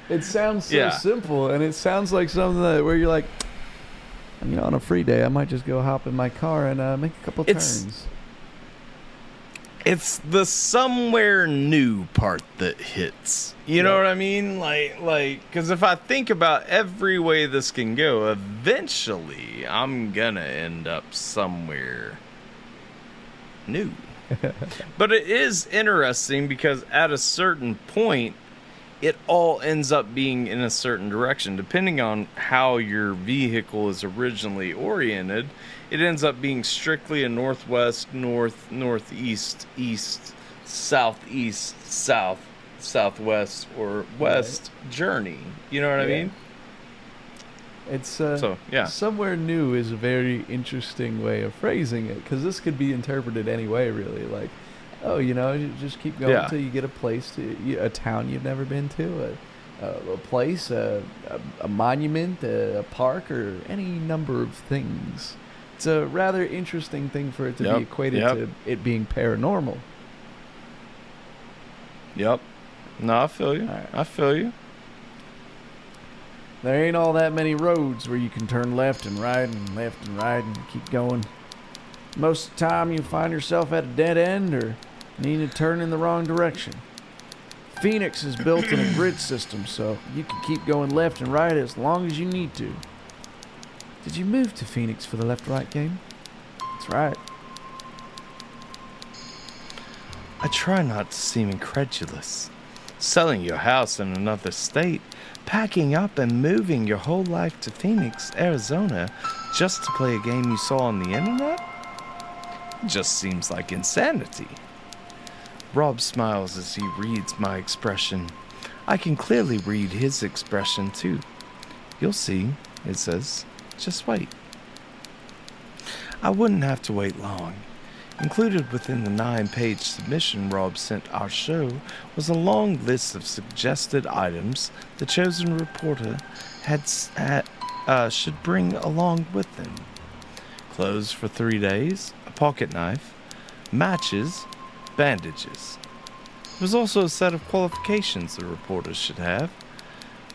It sounds so Yeah. simple, and it sounds like something that where you're like, on a free day, I might just go hop in my car and make a couple turns. It's the somewhere new part that hits. You know what I mean? Like, because if I think about every way this can go, eventually I'm gonna end up somewhere new. But it is interesting because at a certain point, it all ends up being in a certain direction. Depending on how your vehicle is originally oriented, it ends up being strictly a northwest, northeast, east, southeast, south, southwest, or west journey. You know what I mean? It's So, yeah. Somewhere new is a very interesting way of phrasing it, because this could be interpreted any way, really. Like, you just keep going till you get a place, a town you've never been to, a place, a monument, a park, or any number of things. It's a rather interesting thing for it to be equated to it being paranormal. Yep. No, I feel you. Right. I feel you. There ain't all that many roads where you can turn left and right and keep going. Most of the time you find yourself at a dead end or needing to turn in the wrong direction. Phoenix is built in a grid system, so you can keep going left and right as long as you need to. Did you move to Phoenix for the left-right game? That's right. I try not to seem incredulous. Selling your house in another state, packing up and moving your whole life to Phoenix, Arizona, just to play a game you saw on the internet? It just seems like insanity. Rob smiles as he reads my expression. I can clearly read his expression too. You'll see, it says. Just wait. I wouldn't have to wait long. Included within the 9-page submission Rob sent our show was a long list of suggested items the chosen reporter should bring along with them. Clothes for 3 days, a pocket knife, matches, bandages. There was also a set of qualifications the reporter should have.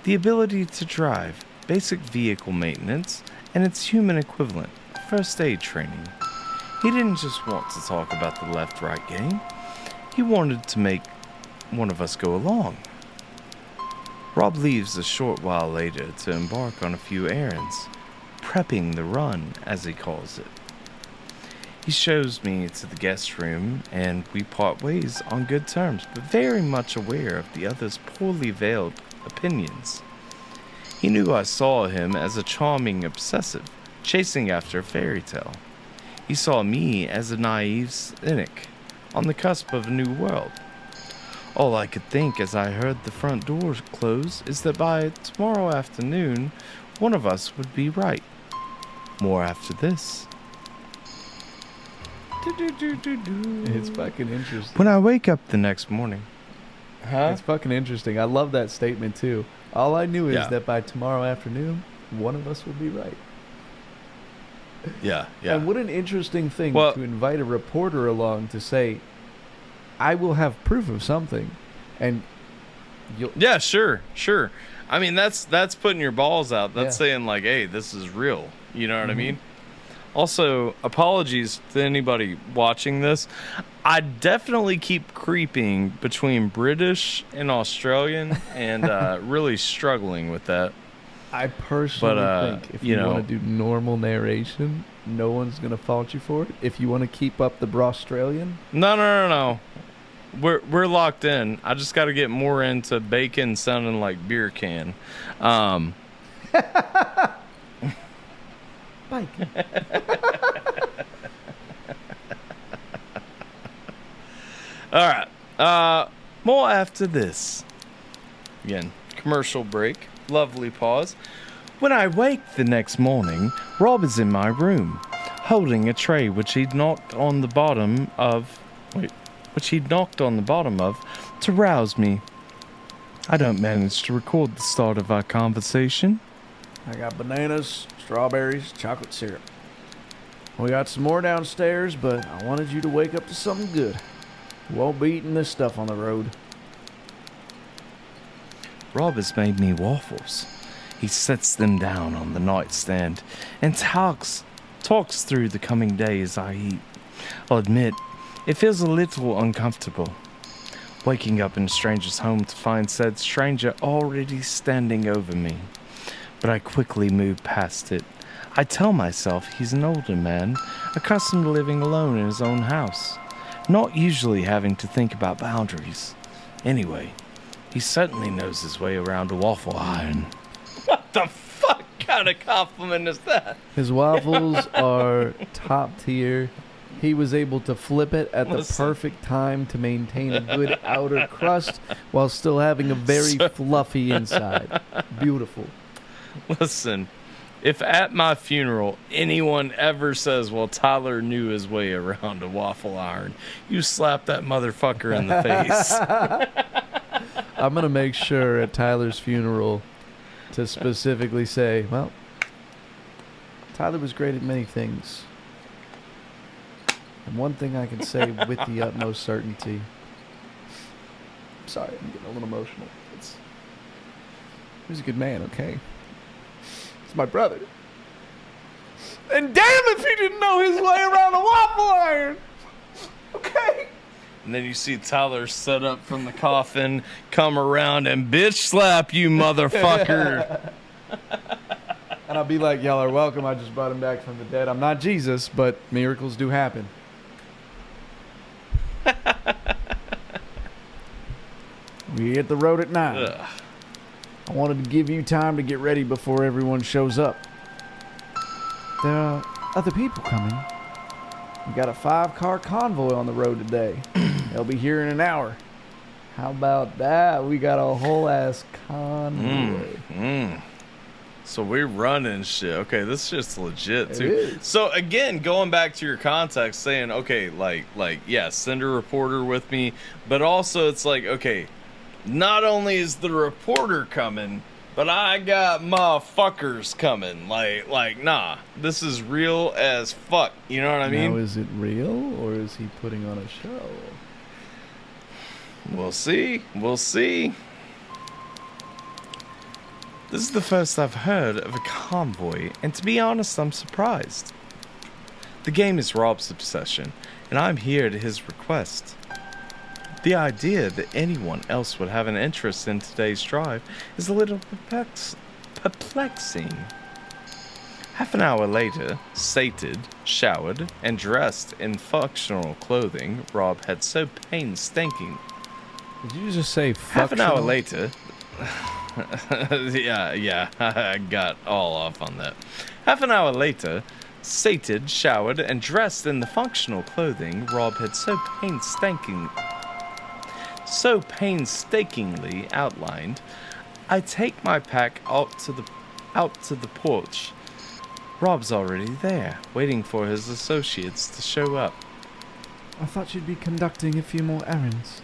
The ability to drive, basic vehicle maintenance, and its human equivalent, first aid training. He didn't just want to talk about the left-right game. He wanted to make one of us go along. Rob leaves a short while later to embark on a few errands, prepping the run, as he calls it. He shows me to the guest room, and we part ways on good terms, but very much aware of the other's poorly veiled opinions. He knew I saw him as a charming obsessive, chasing after a fairy tale. He saw me as a naive cynic, on the cusp of a new world. All I could think as I heard the front door close is that by tomorrow afternoon, one of us would be right. More after this. It's fucking interesting. When I wake up the next morning. Huh? It's fucking interesting. I love that statement too. All I knew is Yeah. that by tomorrow afternoon, one of us will be right. Yeah. And what an interesting thing Well- to invite a reporter along to say, I will have proof of something, and you'll. Yeah, sure. I mean, that's putting your balls out. That's Yeah. saying like, hey, this is real. You know what I mean? Also, apologies to anybody watching this. I definitely keep creeping between British and Australian, and really struggling with that. I personally But, think if you you know- want to do normal narration, no one's gonna fault you for it. If you want to keep up the Australian, No. We're locked in. I just got to get more into bacon sounding like beer can. Mike. All right. More after this. Again, commercial break. Lovely pause. When I wake the next morning, Rob is in my room, holding a tray which he'd knocked on the bottom of to rouse me. I don't manage to record the start of our conversation. I got bananas, strawberries, chocolate syrup. We got some more downstairs, but I wanted you to wake up to something good. You won't be eating this stuff on the road. Rob has made me waffles. He sets them down on the nightstand and talks through the coming days I eat. I'll admit, it feels a little uncomfortable. Waking up in a stranger's home to find said stranger already standing over me. But I quickly move past it. I tell myself he's an older man, accustomed to living alone in his own house, not usually having to think about boundaries. Anyway, he certainly knows his way around a waffle iron. What the fuck kind of compliment is that? His waffles are top tier. He was able to flip it at the Listen. perfect time to maintain a good outer crust while still having a very fluffy inside. Beautiful. Listen, if at my funeral anyone ever says, well, Tyler knew his way around a waffle iron, you slap that motherfucker in the face. I'm going to make sure at Tyler's funeral to specifically say, well, Tyler was great at many things. And one thing I can say with the utmost certainty. Sorry, I'm getting a little emotional. He was a good man, okay? It's my brother. And damn if he didn't know his way around a waffle iron! Okay? And then you see Tyler set up from the coffin, come around and bitch slap you, motherfucker. And I'll be like, y'all are welcome. I just brought him back from the dead. I'm not Jesus, but miracles do happen. We hit the road at 9. Ugh. I wanted to give you time to get ready before everyone shows up. There are other people coming. We got a 5-car convoy on the road today. They'll be here in an hour. How about that? We got a whole ass convoy. So we're running shit. Okay, this shit's legit It too. is. So again, going back to your context, saying, okay, like, yeah, send a reporter with me, but also it's like, okay, not only is the reporter coming, but I got motherfuckers coming. Like, nah, this is real as fuck. You know what I mean? Now, is it real or is he putting on a show? We'll see. We'll see. This is the first I've heard of a convoy, and to be honest, I'm surprised. The game is Rob's obsession, and I'm here at his request. The idea that anyone else would have an interest in today's drive is a little perplexing. Half an hour later, sated, showered, and dressed in functional clothing Rob had so painstaking. Did you just say Half an hour functional? later... yeah, I got all off on that. Half an hour later, sated, showered, and dressed in the functional clothing Rob had so painstakingly outlined, I take my pack out to the porch. Rob's already there, waiting for his associates to show up. I thought you'd be conducting a few more errands.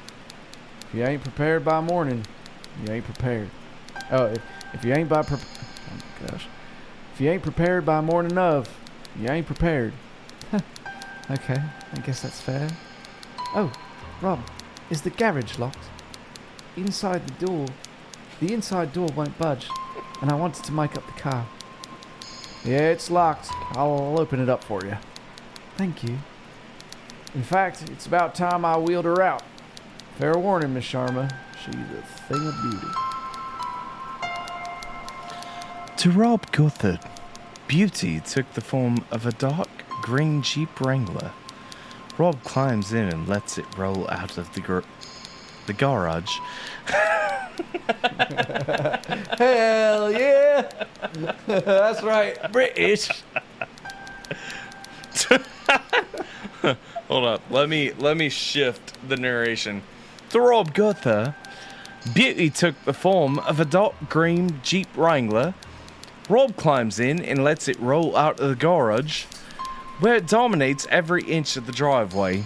If you ain't prepared by morning, you ain't prepared. Oh, if you ain't by oh my gosh. If you ain't prepared by morning of, you ain't prepared. Okay, I guess that's fair. Oh, Rob, is the garage locked? Inside the inside door won't budge, and I wanted to make up the car. Yeah, it's locked. I'll open it up for you. Thank you. In fact, it's about time I wheeled her out. Fair warning, Miss Sharma. She's a thing of beauty. To Rob Gothard, beauty took the form of a dark green Jeep Wrangler. Rob climbs in and lets it roll out of the garage. Hell yeah! That's right, British. Hold up, let me shift the narration. To Rob Gothard, beauty took the form of a dark green Jeep Wrangler. Rob climbs in and lets it roll out of the garage, where it dominates every inch of the driveway.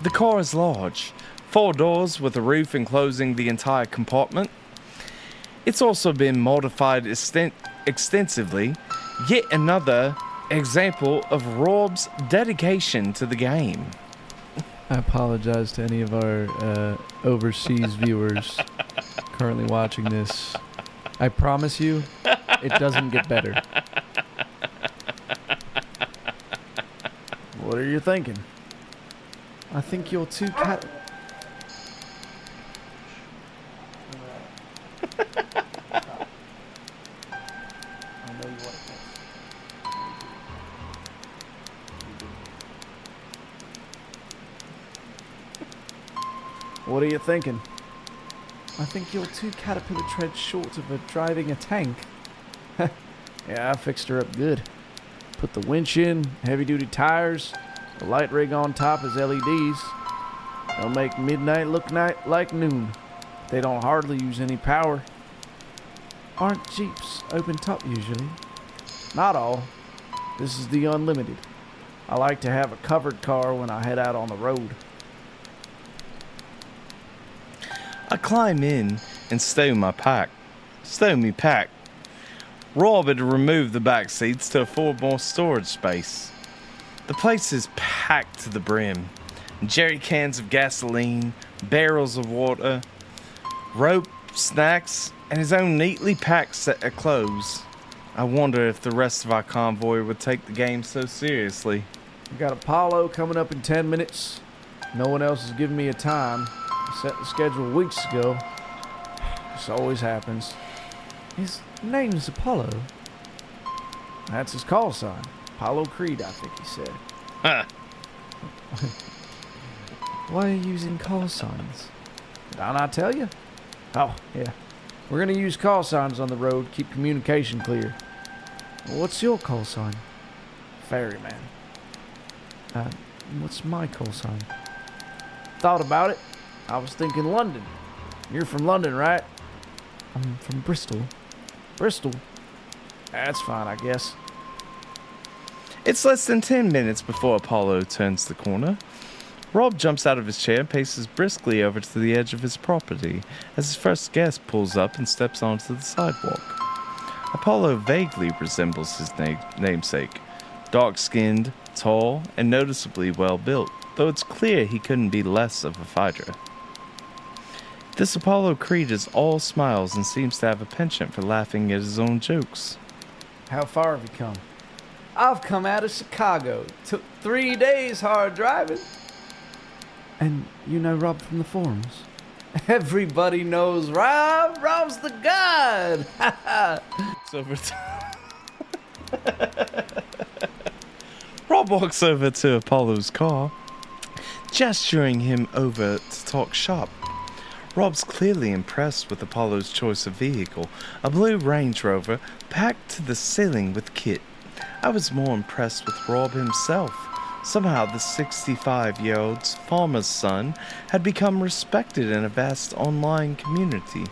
The car is large, 4 doors with a roof enclosing the entire compartment. It's also been modified extensively, yet another example of Rob's dedication to the game. I apologize to any of our overseas viewers currently watching this. I promise you, it doesn't get better. What are you thinking? I think you're too What are you thinking? I think you're 2 caterpillar treads short of driving a tank. Yeah, I fixed her up good. Put the winch in, heavy-duty tires, the light rig on top is LEDs. They'll make midnight look like noon. They don't hardly use any power. Aren't Jeeps open top usually? Not all. This is the Unlimited. I like to have a covered car when I head out on the road. I climb in and stow me pack. Rob had removed the back seats to afford more storage space. The place is packed to the brim. Jerry cans of gasoline, barrels of water, rope, snacks, and his own neatly packed set of clothes. I wonder if the rest of our convoy would take the game so seriously. We got Apollo coming up in 10 minutes. No one else has given me a time. I set the schedule weeks ago. This always happens. His name's Apollo. That's his call sign. Apollo Creed, I think he said. Huh. Why are you using call signs? Did I not tell you? Oh, yeah. We're going to use call signs on the road, keep communication clear. What's your call sign? Ferryman. What's my call sign? Thought about it. I was thinking London. You're from London, right? I'm from Bristol. Bristol? That's fine, I guess. It's less than 10 minutes before Apollo turns the corner. Rob jumps out of his chair and paces briskly over to the edge of his property as his first guest pulls up and steps onto the sidewalk. Apollo vaguely resembles his namesake. Dark-skinned, tall, and noticeably well-built, though it's clear he couldn't be less of a fighter. This Apollo Creed is all smiles and seems to have a penchant for laughing at his own jokes. How far have you come? I've come out of Chicago. Took 3 days hard driving. And you know Rob from the forums? Everybody knows Rob. Rob's the god. It's over time. Rob walks over to Apollo's car, gesturing him over to talk shop. Rob's clearly impressed with Apollo's choice of vehicle, a blue Range Rover packed to the ceiling with kit. I was more impressed with Rob himself. Somehow the 65-year-old's farmer's son had become respected in a vast online community.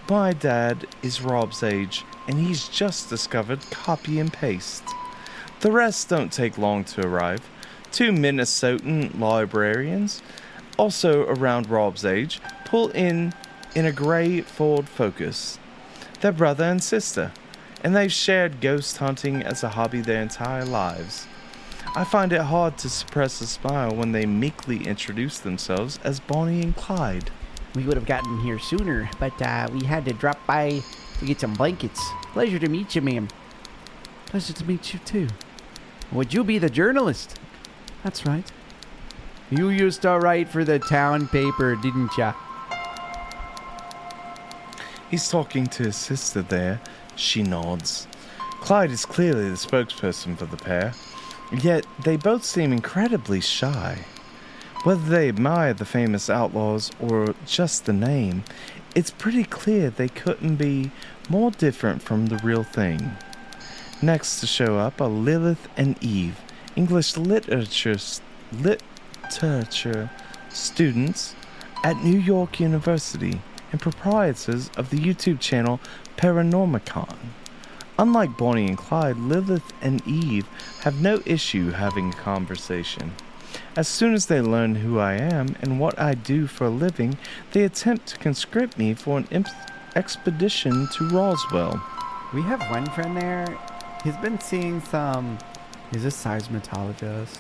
My dad is Rob's age, and he's just discovered copy and paste. The rest don't take long to arrive. 2 Minnesotan librarians, also around Rob's age, pull in a grey Ford Focus. They're brother and sister, and they've shared ghost hunting as a hobby their entire lives. I find it hard to suppress a smile when they meekly introduce themselves as Bonnie and Clyde. We would have gotten here sooner, but we had to drop by to get some blankets. Pleasure to meet you, ma'am. Pleasure to meet you, too. Would you be the journalist? That's right. You used to write for the town paper, didn't ya? He's talking to his sister there. She nods. Clyde is clearly the spokesperson for the pair, yet they both seem incredibly shy. Whether they admire the famous outlaws or just the name, it's pretty clear they couldn't be more different from the real thing. Next to show up are Lilith and Eve, English literature students at New York University and proprietors of the YouTube channel Paranormicon. Unlike Bonnie and Clyde, Lilith and Eve have no issue having a conversation. As soon as they learn who I am and what I do for a living, they attempt to conscript me for an expedition to Roswell. We have one friend there. He's been seeing some... He's a seismologist.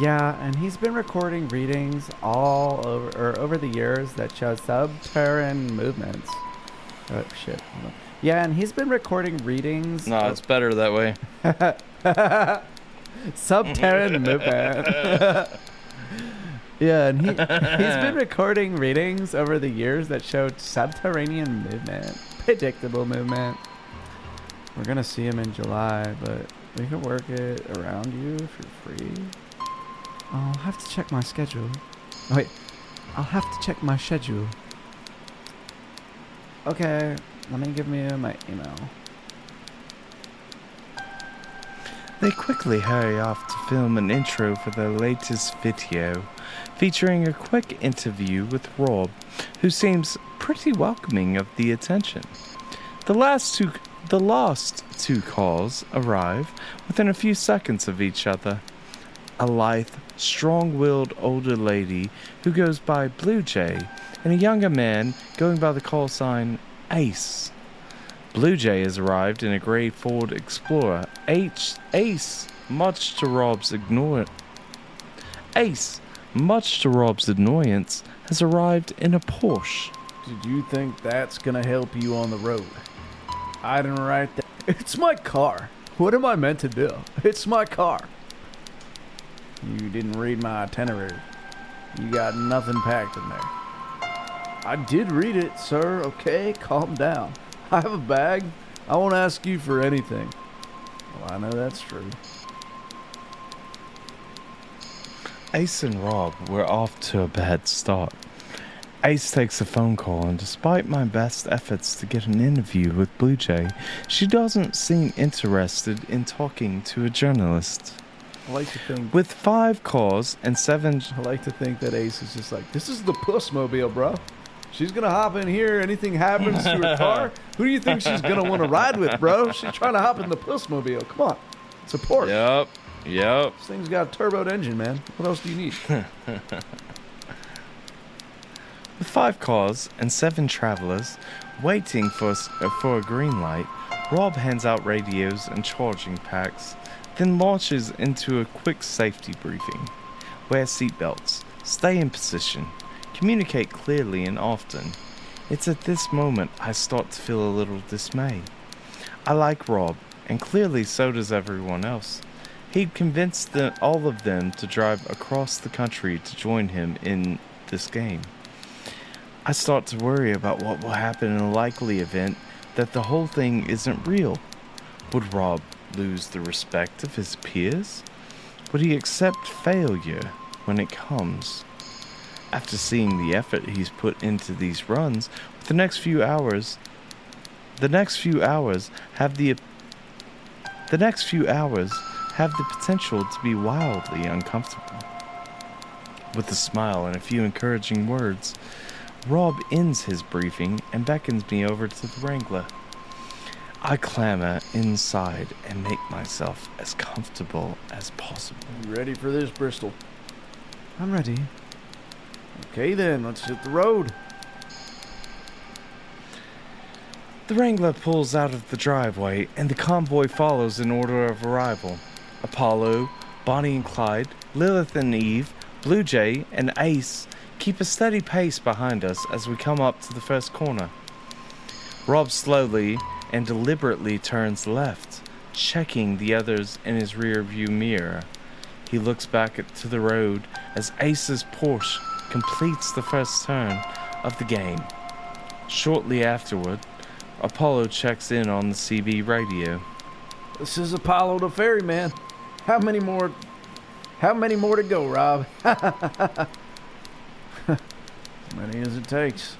Yeah, and he's been recording readings all over the years that show subterranean movements. Oh, shit. Hold on. Yeah, and he's been recording readings... No, it's better that way. Subterranean movement. Yeah, and he's been recording readings over the years that showed subterranean movement, predictable movement. We're gonna see him in July, but we can work it around you if you're free. I'll have to check my schedule. Oh, wait, I'll have to check my schedule. Okay, let me give you my email. They quickly hurry off to film an intro for their latest video, featuring a quick interview with Rob, who seems pretty welcoming of the attention. The last two calls arrive within a few seconds of each other. A lithe, strong-willed older lady who goes by Blue Jay, and a younger man going by the call sign Ace. Blue Jay has arrived in a grey Ford Explorer. Ace, much to Rob's annoyance, has arrived in a Porsche. Did you think that's gonna help you on the road? I didn't write that. It's my car. What am I meant to do? It's my car. You didn't read my itinerary. You got nothing packed in there. I did read it, sir. Okay, calm down. I have a bag. I won't ask you for anything. Well, I know that's true. Ace and Rob were off to a bad start. Ace takes a phone call, and despite my best efforts to get an interview with Blue Jay, she doesn't seem interested in talking to a journalist. I like to think... With 5 calls and 7... I like to think that Ace is just like, this is the Pussmobile, bro. She's gonna hop in here. Anything happens to her car, who do you think she's gonna want to ride with, bro? She's trying to hop in the Pussmobile. Come on, it's a Porsche. Yep. This thing's got a turboed engine, man. What else do you need? With 5 cars and 7 travelers waiting for a green light, Rob hands out radios and charging packs, then launches into a quick safety briefing. Wear seatbelts, stay in position, communicate clearly and often. It's at this moment I start to feel a little dismay. I like Rob, and clearly so does everyone else. He'd convinced all of them to drive across the country to join him in this game. I start to worry about what will happen in a likely event that the whole thing isn't real. Would Rob lose the respect of his peers? Would he accept failure when it comes? After seeing the effort he's put into these runs, the next few hours have the potential to be wildly uncomfortable. With a smile and a few encouraging words, Rob ends his briefing and beckons me over to the Wrangler. I clamber inside and make myself as comfortable as possible. You ready for this, Bristol? I'm ready. Okay then, let's hit the road. The Wrangler pulls out of the driveway and the convoy follows in order of arrival. Apollo, Bonnie and Clyde, Lilith and Eve, Blue Jay, and Ace keep a steady pace behind us as we come up to the first corner. Rob slowly and deliberately turns left, checking the others in his rear view mirror. He looks back to the road as Ace's Porsche completes the first turn of the game. Shortly afterward, Apollo checks in on the CB radio. This is Apollo the ferryman. How many more to go, Rob? As many as it takes.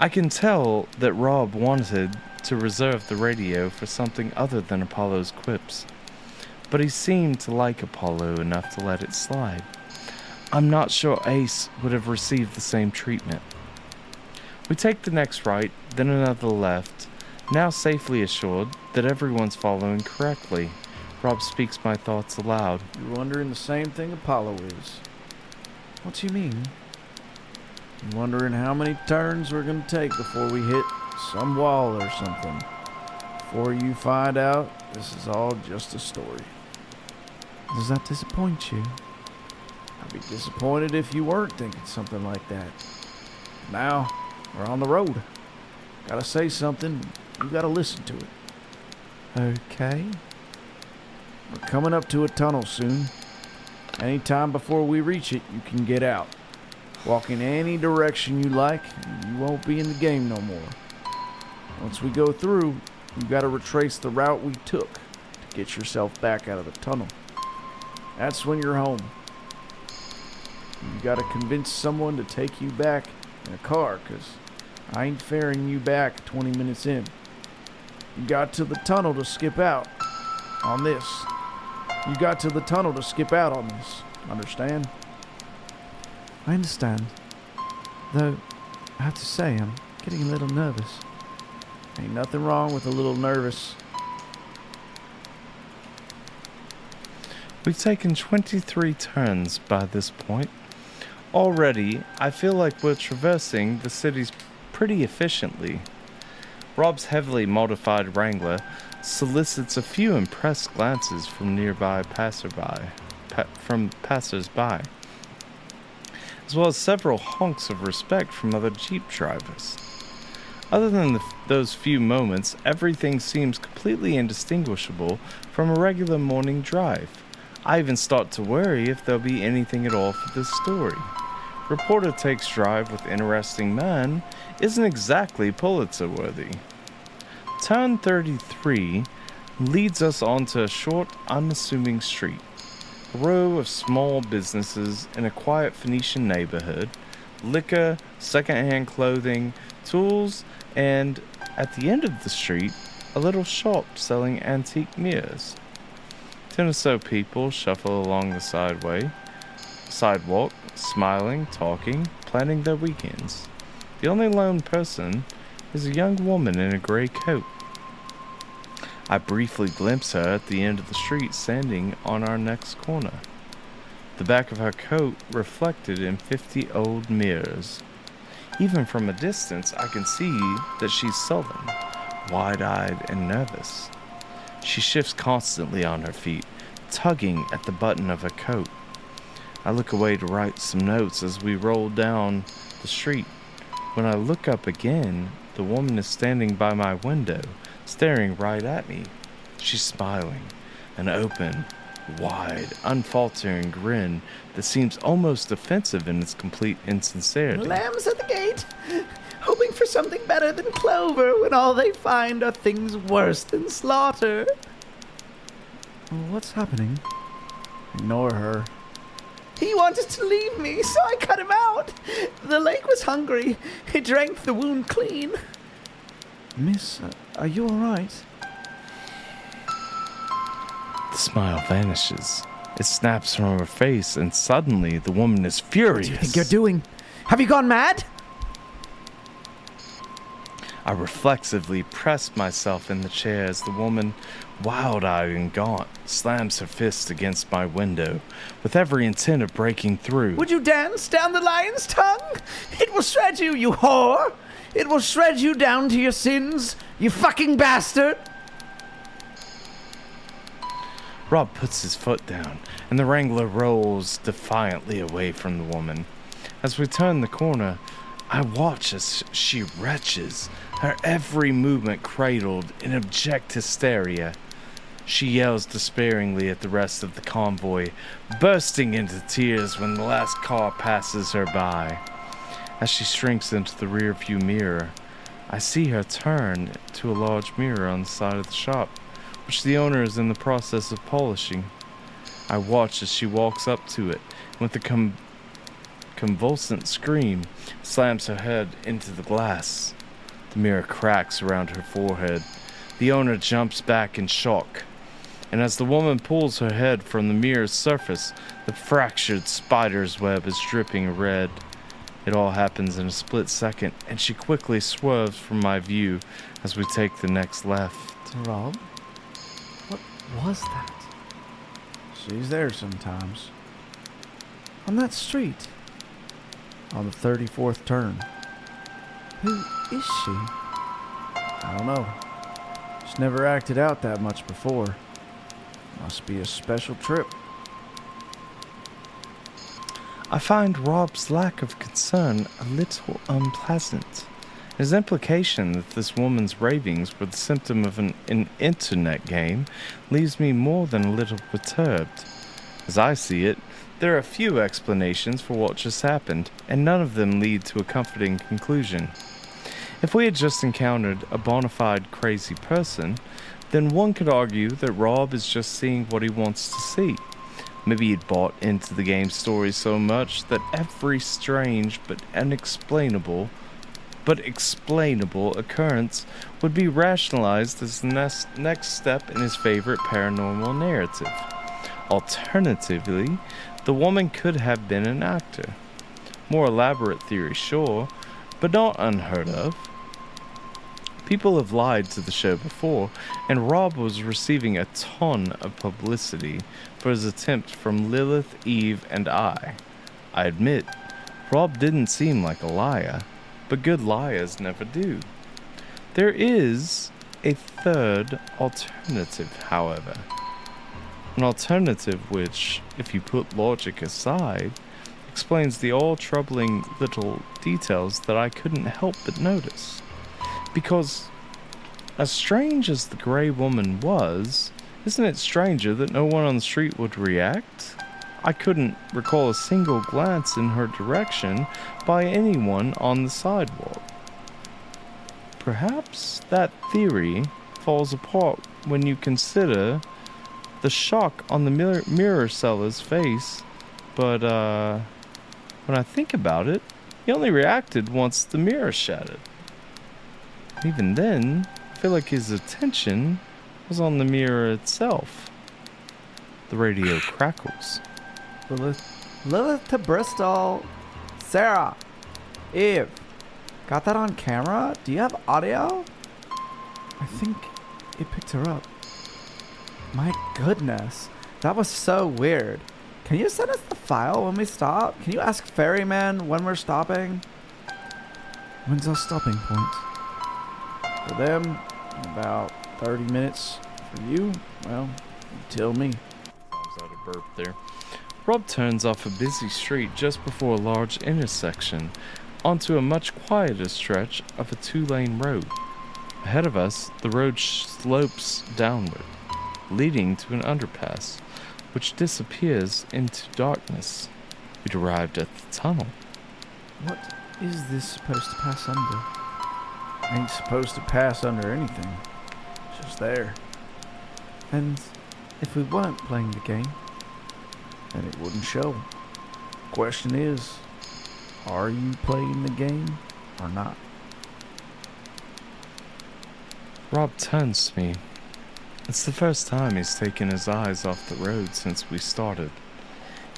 I can tell that Rob wanted to reserve the radio for something other than Apollo's quips, but he seemed to like Apollo enough to let it slide. I'm not sure Ace would have received the same treatment. We take the next right, then another left, now safely assured that everyone's following correctly. Rob speaks my thoughts aloud. You're wondering the same thing Apollo is. What do you mean? You're wondering how many turns we're going to take before we hit some wall or something. Before you find out, this is all just a story. Does that disappoint you? I'd be disappointed if you weren't thinking something like that. Now, we're on the road. Gotta say something, you gotta listen to it. Okay. We're coming up to a tunnel soon. Anytime before we reach it, you can get out. Walk in any direction you like, and you won't be in the game no more. Once we go through, you gotta retrace the route we took to get yourself back out of the tunnel. That's when you're home. You gotta convince someone to take you back in a car, 'cause I ain't ferrying you back 20 minutes in. You got to the tunnel to skip out on this. Understand? I understand. Though, I have to say, I'm getting a little nervous. Ain't nothing wrong with a little nervous. We've taken 23 turns by this point. Already, I feel like we're traversing the cities pretty efficiently. Rob's heavily modified Wrangler solicits a few impressed glances from nearby passersby, as well as several honks of respect from other Jeep drivers. Other than those few moments, everything seems completely indistinguishable from a regular morning drive. I even start to worry if there'll be anything at all for this story. Reporter takes drive with interesting man isn't exactly Pulitzer-worthy. Turn 33 leads us onto a short, unassuming street. A row of small businesses in a quiet Phoenician neighborhood. Liquor, secondhand clothing, tools, and at the end of the street, a little shop selling antique mirrors. 10 or so people shuffle along the sidewalk, smiling, talking, planning their weekends. The only lone person is a young woman in a gray coat. I briefly glimpse her at the end of the street standing on our next corner. The back of her coat reflected in 50 old mirrors. Even from a distance, I can see that she's sullen, wide-eyed, and nervous. She shifts constantly on her feet, tugging at the button of her coat. I look away to write some notes as we roll down the street. When I look up again, the woman is standing by my window, staring right at me. She's smiling, an open, wide, unfaltering grin that seems almost offensive in its complete insincerity. Lambs at the gate! hoping for something better than clover when all they find are things worse than slaughter. What's happening? Ignore her. He wanted to leave me, so I cut him out. The lake was hungry. He drank the wound clean. Miss, are you all right? The smile vanishes. It snaps from her face, and suddenly the woman is furious. What do you think you're doing? Have you gone mad? I reflexively press myself in the chair as the woman, wild-eyed and gaunt, slams her fist against my window, with every intent of breaking through. Would you dance down the lion's tongue? It will shred you, you whore! It will shred you down to your sins, you fucking bastard! Rob puts his foot down, and the Wrangler rolls defiantly away from the woman. As we turn the corner, I watch as she retches, her every movement cradled in abject hysteria. She yells despairingly at the rest of the convoy, bursting into tears when the last car passes her by. As she shrinks into the rearview mirror, I see her turn to a large mirror on the side of the shop, which the owner is in the process of polishing. I watch as she walks up to it, and with a convulsant scream, slams her head into the glass. The mirror cracks around her forehead. The owner jumps back in shock, and as the woman pulls her head from the mirror's surface, the fractured spider's web is dripping red. It all happens in a split second, and she quickly swerves from my view as we take the next left. Rob? What was that? She's there sometimes. On that street. On the 34th turn. Who is she? I don't know. She's never acted out that much before. Must be a special trip. I find Rob's lack of concern a little unpleasant. His implication that this woman's ravings were the symptom of an internet game leaves me more than a little perturbed. As I see it, there are a few explanations for what just happened, and none of them lead to a comforting conclusion. If we had just encountered a bona fide crazy person, then one could argue that Rob is just seeing what he wants to see. Maybe he'd bought into the game's story so much that every strange but explainable occurrence would be rationalized as the next step in his favorite paranormal narrative. Alternatively, the woman could have been an actor. More elaborate theory, sure, but not unheard of. People have lied to the show before, and Rob was receiving a ton of publicity for his attempt from Lilith, Eve, and I. I admit, Rob didn't seem like a liar, but good liars never do. There is a third alternative, however. An alternative which, if you put logic aside, explains the all-troubling little details that I couldn't help but notice. Because, as strange as the grey woman was, isn't it stranger that no one on the street would react? I couldn't recall a single glance in her direction by anyone on the sidewalk. Perhaps that theory falls apart when you consider the shock on the mirror seller's face, but when I think about it, he only reacted once the mirror shattered. Even then, I feel like his attention was on the mirror itself. The radio crackles. Lilith to Bristol. Sarah. Eve. Got that on camera? Do you have audio? I think it picked her up. My goodness. That was so weird. Can you send us the file when we stop? Can you ask Ferryman when we're stopping? When's our stopping point? For them, about 30 minutes. For you, well, you tell me. Comes out a burp there. Rob turns off a busy street just before a large intersection onto a much quieter stretch of a two-lane road. Ahead of us, the road slopes downward, leading to an underpass, which disappears into darkness. We'd arrived at the tunnel. What is this supposed to pass under? ain't supposed to pass under anything. It's just there. And if we weren't playing the game, then it wouldn't show. Question is, are you playing the game or not? Rob turns to me. It's the first time he's taken his eyes off the road since we started.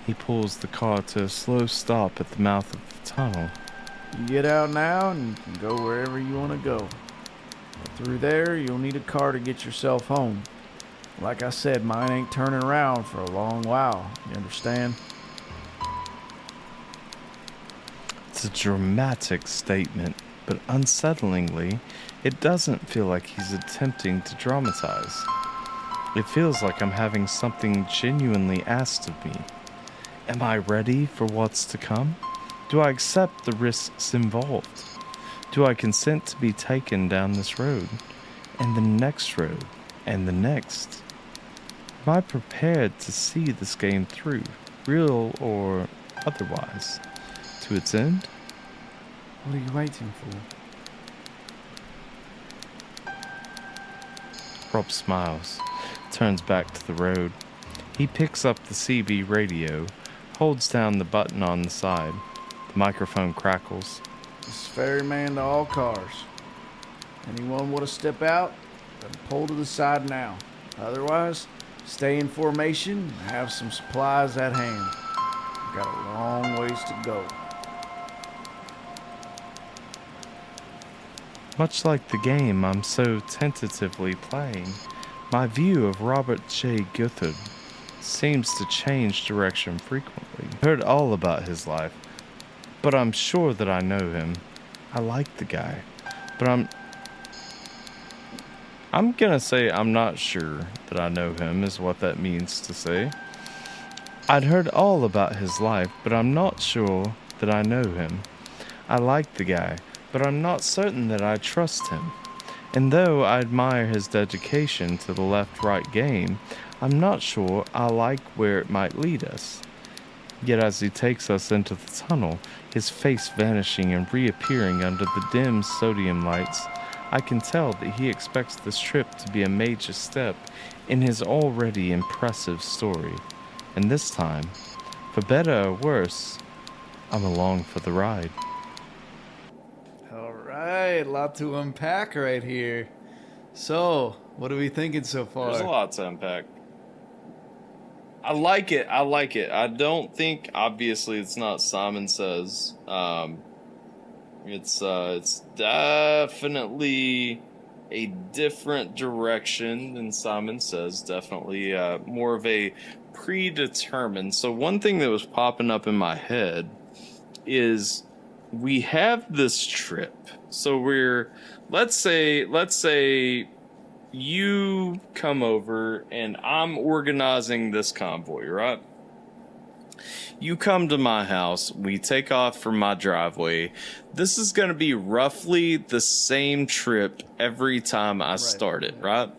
He pulls the car to a slow stop at the mouth of the tunnel. You get out now and you can go wherever you want to go. But through there, you'll need a car to get yourself home. Like I said, mine ain't turning around for a long while. You understand? It's a dramatic statement, but unsettlingly, it doesn't feel like he's attempting to dramatize. It feels like I'm having something genuinely asked of me. Am I ready for what's to come? Do I accept the risks involved? Do I consent to be taken down this road, and the next road, and the next? Am I prepared to see this game through, real or otherwise, to its end? What are you waiting for? Rob smiles, turns back to the road. He picks up the CB radio, holds down the button on the side. The microphone crackles. This is ferryman to all cars. Anyone want to step out? Then pull to the side now. Otherwise, stay in formation and have some supplies at hand. We've got a long ways to go. Much like the game I'm so tentatively playing, my view of Robert J. Gothard seems to change direction frequently. I've heard all about his life, but I'm sure that I know him. I like the guy, but I'm gonna say I'm not sure that I know him is what that means to say. I'd heard all about his life, but I'm not sure that I know him. I like the guy, but I'm not certain that I trust him. And though I admire his dedication to the left-right game, I'm not sure I like where it might lead us. Yet as he takes us into the tunnel, his face vanishing and reappearing under the dim sodium lights, I can tell that he expects this trip to be a major step in his already impressive story. And this time, for better or worse, I'm along for the ride. All right, a lot to unpack right here. So, what are we thinking so far? There's a lot to unpack. I like it. I don't think, obviously, it's not Simon Says. It's definitely a different direction than Simon Says. Definitely more of a predetermined. So one thing that was popping up in my head is we have this trip. So let's say you come over and I'm organizing this convoy, right? You come to my house, we take off from my driveway. This is going to be roughly the same trip every time I start it, right?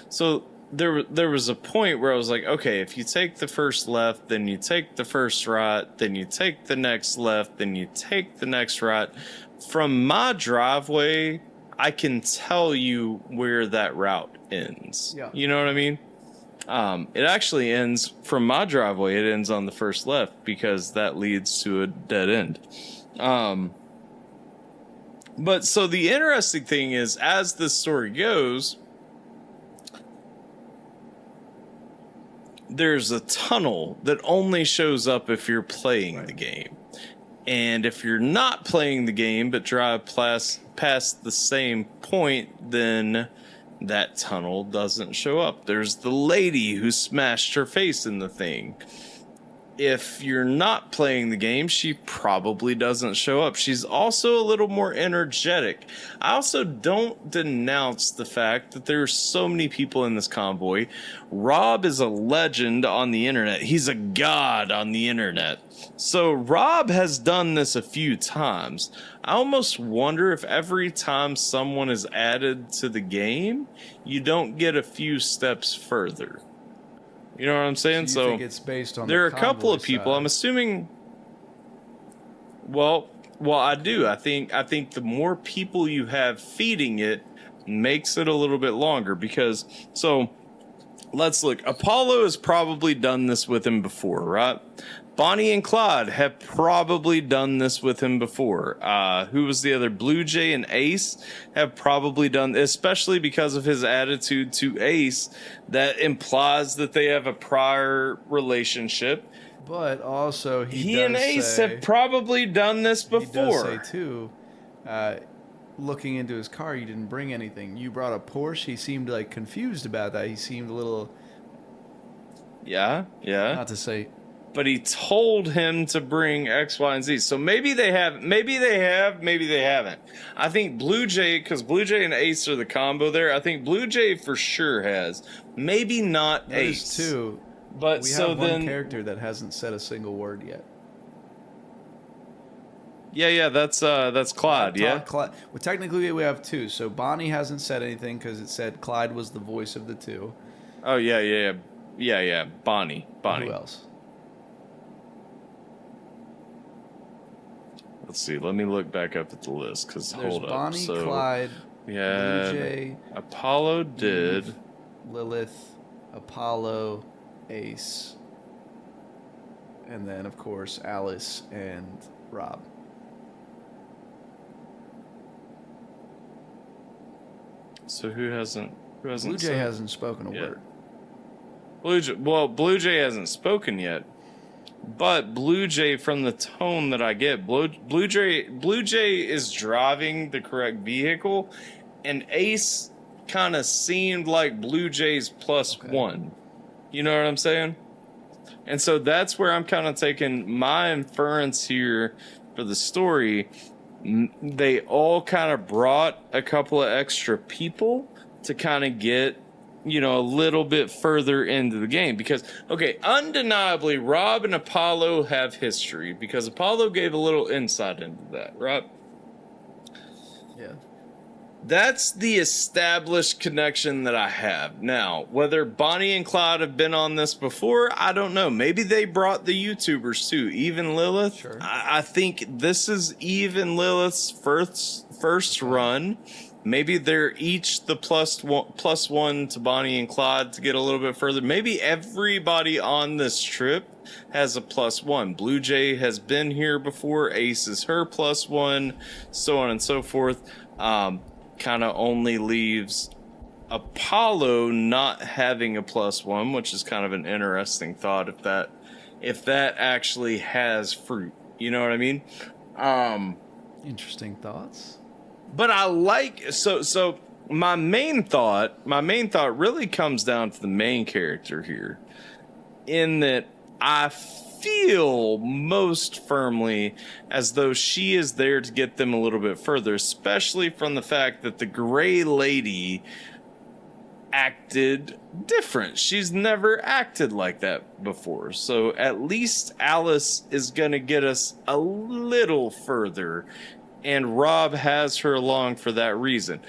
So there was a point where I was like, okay, if you take the first left, then you take the first right, then you take the next left, then you take the next right. From my driveway, I can tell you where that route ends. Yeah. You know what I mean? It actually ends from my driveway. It ends on the first left because that leads to a dead end. But so the interesting thing is, as this story goes, there's a tunnel that only shows up if you're playing the game. And if you're not playing the game but drive past the same point, then that tunnel doesn't show up. There's the lady who smashed her face in the thing. If you're not playing the game, she probably doesn't show up. She's also a little more energetic. I also don't denounce the fact that there are so many people in this convoy. Rob is a legend on the internet. He's a god on the internet. So Rob has done this a few times. I almost wonder if every time someone is added to the game, you don't get a few steps further. You know what I'm saying? So you think it's based on there are a couple of people. Side. I'm assuming. Well, Well, I do. I think the more people you have feeding it makes it a little bit longer because so let's look. Apollo has probably done this with him before, right? Bonnie and Clyde have probably done this with him before. Who was the other? Blue Jay and Ace have probably done, especially because of his attitude to Ace, that implies that they have a prior relationship. But also, he and Ace have probably done this before. He does say, too, looking into his car, you didn't bring anything. You brought a Porsche. He seemed, like, confused about that. He seemed a little... Yeah. Not to say... But he told him to bring X, Y, and Z. So maybe they have, maybe they haven't. I think Blue Jay, because Blue Jay and Ace are the combo there. I think Blue Jay for sure has. Maybe not Ace. Too. But we so have then, one character that hasn't said a single word yet. Yeah, that's Clyde. Yeah. Well, technically we have two. So Bonnie hasn't said anything because it said Clyde was the voice of the two. Oh yeah. Bonnie. Who else? Let's see. Let me look back up at the list because hold up. Bonnie, So Clyde, yeah, Blue Jay, Apollo did. Lilith, Apollo, Ace, and then of course Alice and Rob. So who hasn't? Blue Jay hasn't spoken a word. Blue Jay hasn't spoken yet. But Blue Jay, from the tone that I get, Blue Jay is driving the correct vehicle, and Ace kind of seemed like Blue Jay's +1. You know what I'm saying? And so that's where I'm kind of taking my inference here for the story. They all kind of brought a couple of extra people to kind of get, you know, a little bit further into the game because, okay, undeniably, Rob and Apollo have history because Apollo gave a little insight into that, right? Yeah. That's the established connection that I have. Now, whether Bonnie and Clyde have been on this before, I don't know. Maybe they brought the YouTubers too. Even Lilith. Sure. I think this is even Lilith's first run. Maybe they're each the +1 to Bonnie and Clyde to get a little bit further. Maybe everybody on this trip has a +1. Blue Jay has been here before. Ace is her +1, so on and so forth. Kind of only leaves Apollo not having a +1, which is kind of an interesting thought if that actually has fruit. You know what I mean? Interesting thoughts. But I like so my main thought really comes down to the main character here, in that I feel most firmly as though she is there to get them a little bit further, especially from the fact that the Gray Lady acted different. She's never acted like that before. So at least Alice is going to get us a little further, and Rob has her along for that reason.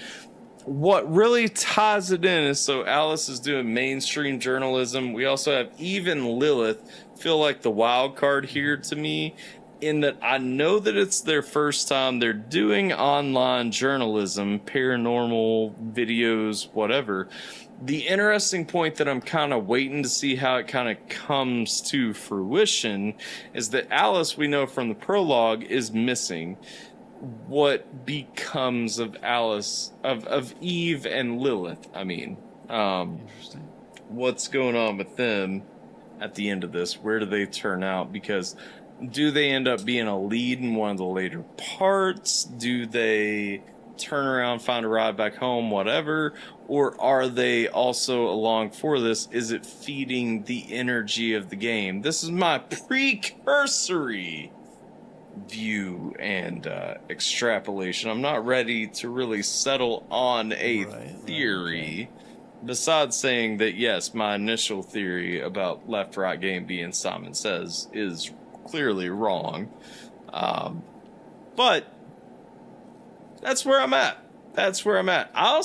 What really ties it in is so Alice is doing mainstream journalism. We also have even Lilith feel like the wild card here to me, in that I know that it's their first time they're doing online journalism, paranormal videos, whatever. The interesting point that I'm kind of waiting to see how it kind of comes to fruition is that Alice, we know from the prologue, is missing. What becomes of Alice, of Eve and Lilith? I mean, Interesting. What's going on with them at the end of this? Where do they turn out? Because do they end up being a lead in one of the later parts? Do they turn around, find a ride back home, whatever? Or are they also along for this? Is it feeding the energy of the game? This is my precursory view and extrapolation. I'm not ready to really settle on a theory. Besides saying that, yes, my initial theory about left-right game being Simon Says is clearly wrong. But that's where I'm at. that's where I'm at. I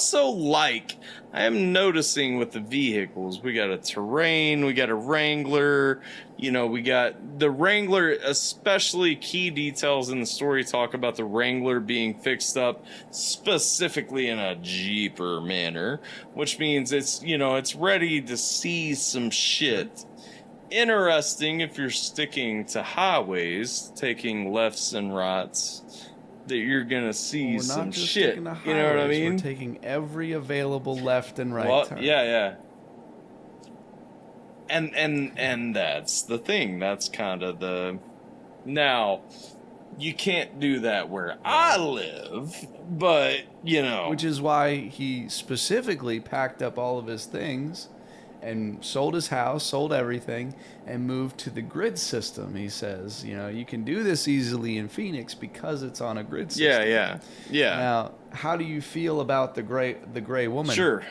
am noticing with the vehicles, we got a Terrain, we got a Wrangler, we got the Wrangler, especially key details in the story talk about the Wrangler being fixed up specifically in a Jeeper manner, which means it's ready to see some shit. Interesting if you're sticking to highways, taking lefts and rights, that you're gonna see some shit. You know what I mean? We're taking every available left and right turn. Yeah. And that's the thing. That's kind of the... Now, you can't do that where I live, but, Which is why he specifically packed up all of his things and sold his house, sold everything, and moved to the grid system. He says, you can do this easily in Phoenix because it's on a grid system. Yeah. Now, how do you feel about the gray woman? Sure.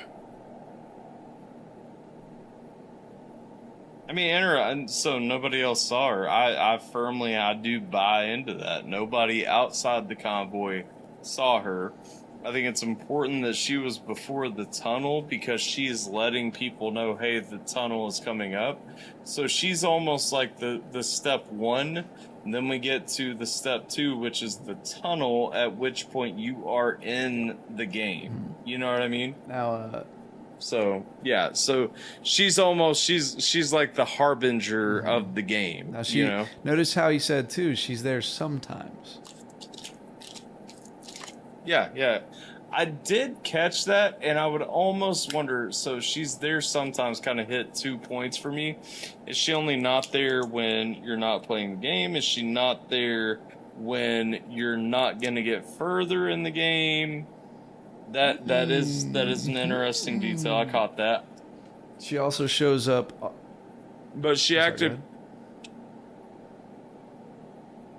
I mean, so nobody else saw her. I do buy into that. Nobody outside the convoy saw her. I think it's important that she was before the tunnel because she is letting people know, hey, the tunnel is coming up. So she's almost like the step one. And then we get to the step two, which is the tunnel, at which point you are in the game. You know what I mean? Now, so she's like the harbinger of the game. Now notice how he said too, she's there sometimes. Yeah. I did catch that, and I would almost wonder, so she's there sometimes kind of hit 2 points for me. Is she only not there when you're not playing the game? Is she not there when you're not going to get further in the game? That is an interesting detail. I caught that. She also shows up... But she acted...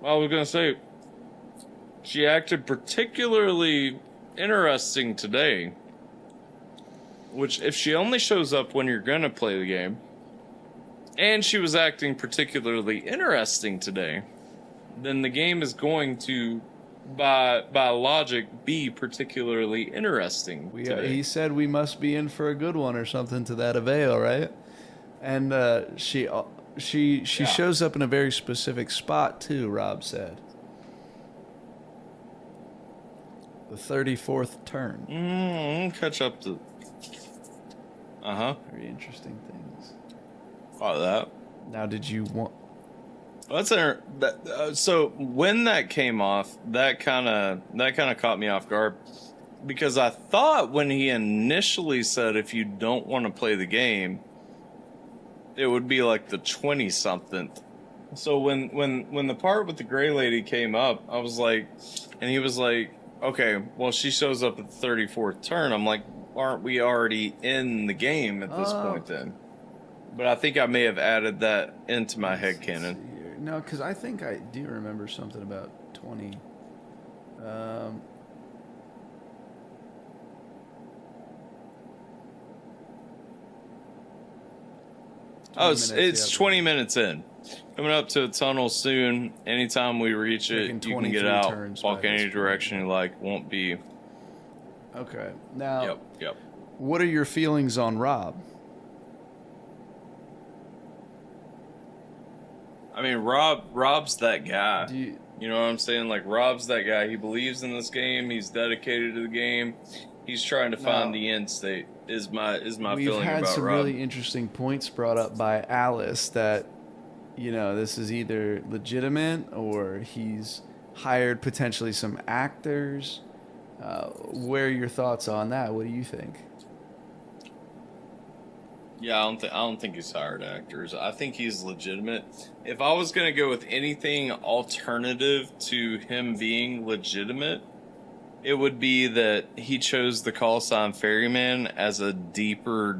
Well, I was going to say... She acted particularly interesting today. Which, if she only shows up when you're going to play the game, and she was acting particularly interesting today, then the game is going to, by logic, be particularly interesting today. He said we must be in for a good one or something to that avail, right? And she shows up in a very specific spot, too, Rob said. The 34th turn. Catch up to... Very interesting things. Oh, that. Now, did you want... So when that came off, that kind of caught me off guard, because I thought when he initially said if you don't want to play the game, it would be like the 20-something. So when the part with the gray lady came up, I was like, and he was like, okay, well, she shows up at the 34th turn. I'm like, aren't we already in the game at this point then? But I think I may have added that into my headcanon. No, because I think I do remember something about 20. It's 20 minutes in. Coming up to a tunnel soon. Anytime we reach it, you can get out, walk any direction you like. Won't be. Okay. Now, Yep. What are your feelings on Rob? I mean, Rob's that guy. You know what I'm saying? Like, Rob's that guy. He believes in this game. He's dedicated to the game. He's trying to find the end state. Is my feeling about Rob. We've had some really interesting points brought up by Alice that, this is either legitimate or he's hired potentially some actors. What are your thoughts on that? What do you think? Yeah, I don't think he's hired actors. I think he's legitimate. If I was going to go with anything alternative to him being legitimate, it would be that he chose the call sign Ferryman as a deeper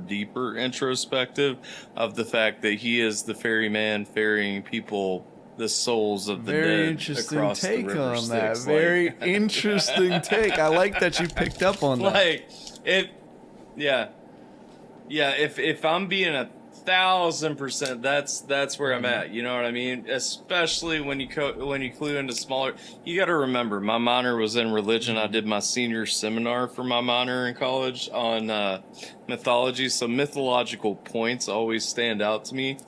introspective of the fact that he is the ferryman ferrying people, the souls of the Very dead, interesting across the take river on that. Styx. Very interesting take. I like that you picked up on that. If I'm being 1000%. That's where I'm at. You know what I mean? Especially when you clue into smaller. You got to remember, my minor was in religion. I did my senior seminar for my minor in college on mythology. So mythological points always stand out to me.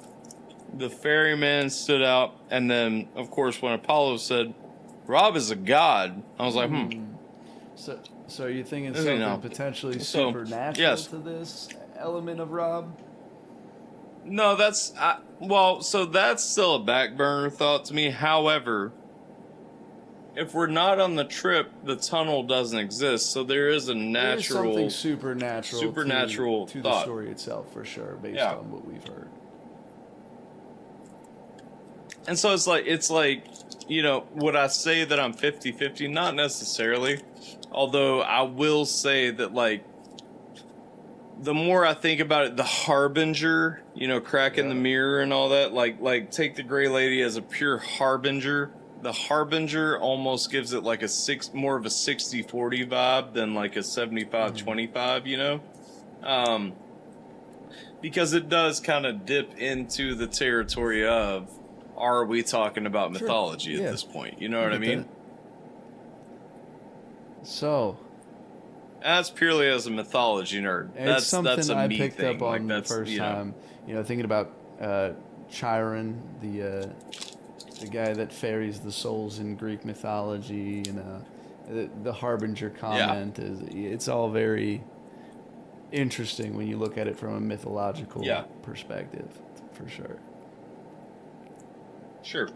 The ferryman stood out, and then of course when Apollo said, "Rob is a god," I was like, So are you thinking something potentially supernatural to this element of Rob? No, so that's still a back burner thought to me. However, if we're not on the trip, the tunnel doesn't exist, so there is a natural, something supernatural to the thought. story itself, for sure, based on what we've heard. And so it's like, you know, would I say that I'm 50-50? Not necessarily. Although I will say that, like, the more I think about it, the harbinger, you know, cracking the mirror and all that, like take the Gray Lady as a pure harbinger. The harbinger almost gives it like more of a 60-40 vibe than like a 75-25, you know? Because it does kind of dip into the territory of, are we talking about mythology at this point? You know what I mean? So, that's purely as a mythology nerd. It's something a I me picked thing. up on Like, the first time. You know, thinking about Chiron, the guy that ferries the souls in Greek mythology, and the harbinger comment it's all very interesting when you look at it from a mythological perspective, for sure. Sure.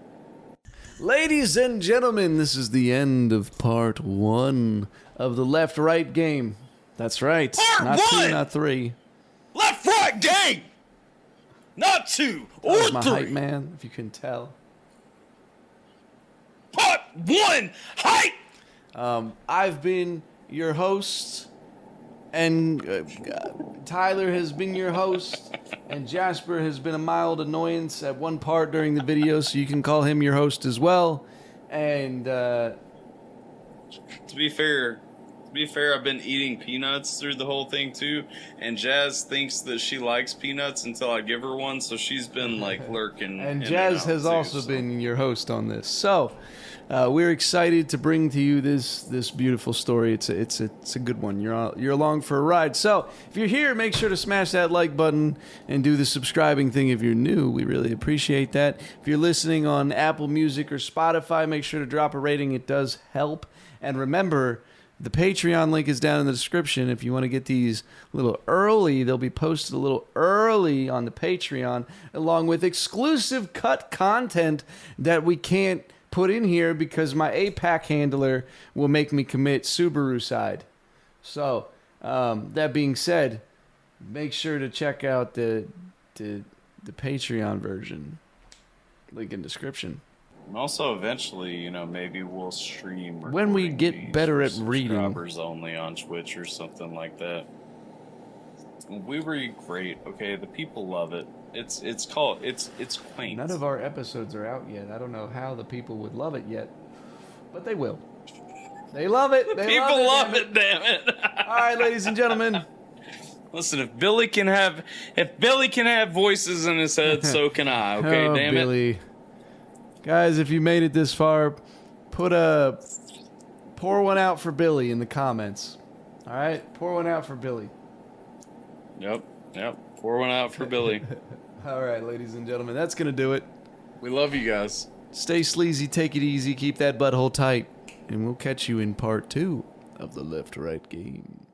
Ladies and gentlemen, this is the end of part 1 of the left-right game. That's right. Not 2, not 3. Left-right game! Not 2 That was my hype man, if you can tell. Part 1, hype! I've been your host, and Tyler has been your host, and Jasper has been a mild annoyance at one part during the video, so you can call him your host as well. And to be fair, I've been eating peanuts through the whole thing too, and Jazz thinks that she likes peanuts until I give her one, so she's been like lurking. And Jazz has also been your host on this. So we're excited to bring to you this beautiful story. It's a good one. You're along for a ride. So if you're here, make sure to smash that like button and do the subscribing thing if you're new. We really appreciate that. If you're listening on Apple Music or Spotify, make sure to drop a rating. It does help. And remember, the Patreon link is down in the description. If you want to get these a little early, they'll be posted a little early on the Patreon, along with exclusive cut content that we can't put in here because my APAC handler will make me commit Subaru-cide. So, that being said, make sure to check out the Patreon version. Link in description. And also, eventually, you know, maybe we'll stream when we get better at reading. Subscribers only on Twitch or something like that. We read great, okay? The people love it. It's quaint. None of our episodes are out yet. I don't know how the people would love it yet, but they will. They love it. People love it, damn it. All right, ladies and gentlemen. Listen, if Billy can have voices in his head, so can I. Okay, oh, damn Billy. it. Guys, if you made it this far, pour one out for Billy in the comments. All right, pour one out for Billy. Yep. Pour one out for Billy. All right, ladies and gentlemen, that's gonna do it. We love you guys. Stay sleazy, take it easy, keep that butthole tight, and we'll catch you in part 2 of the left-right game.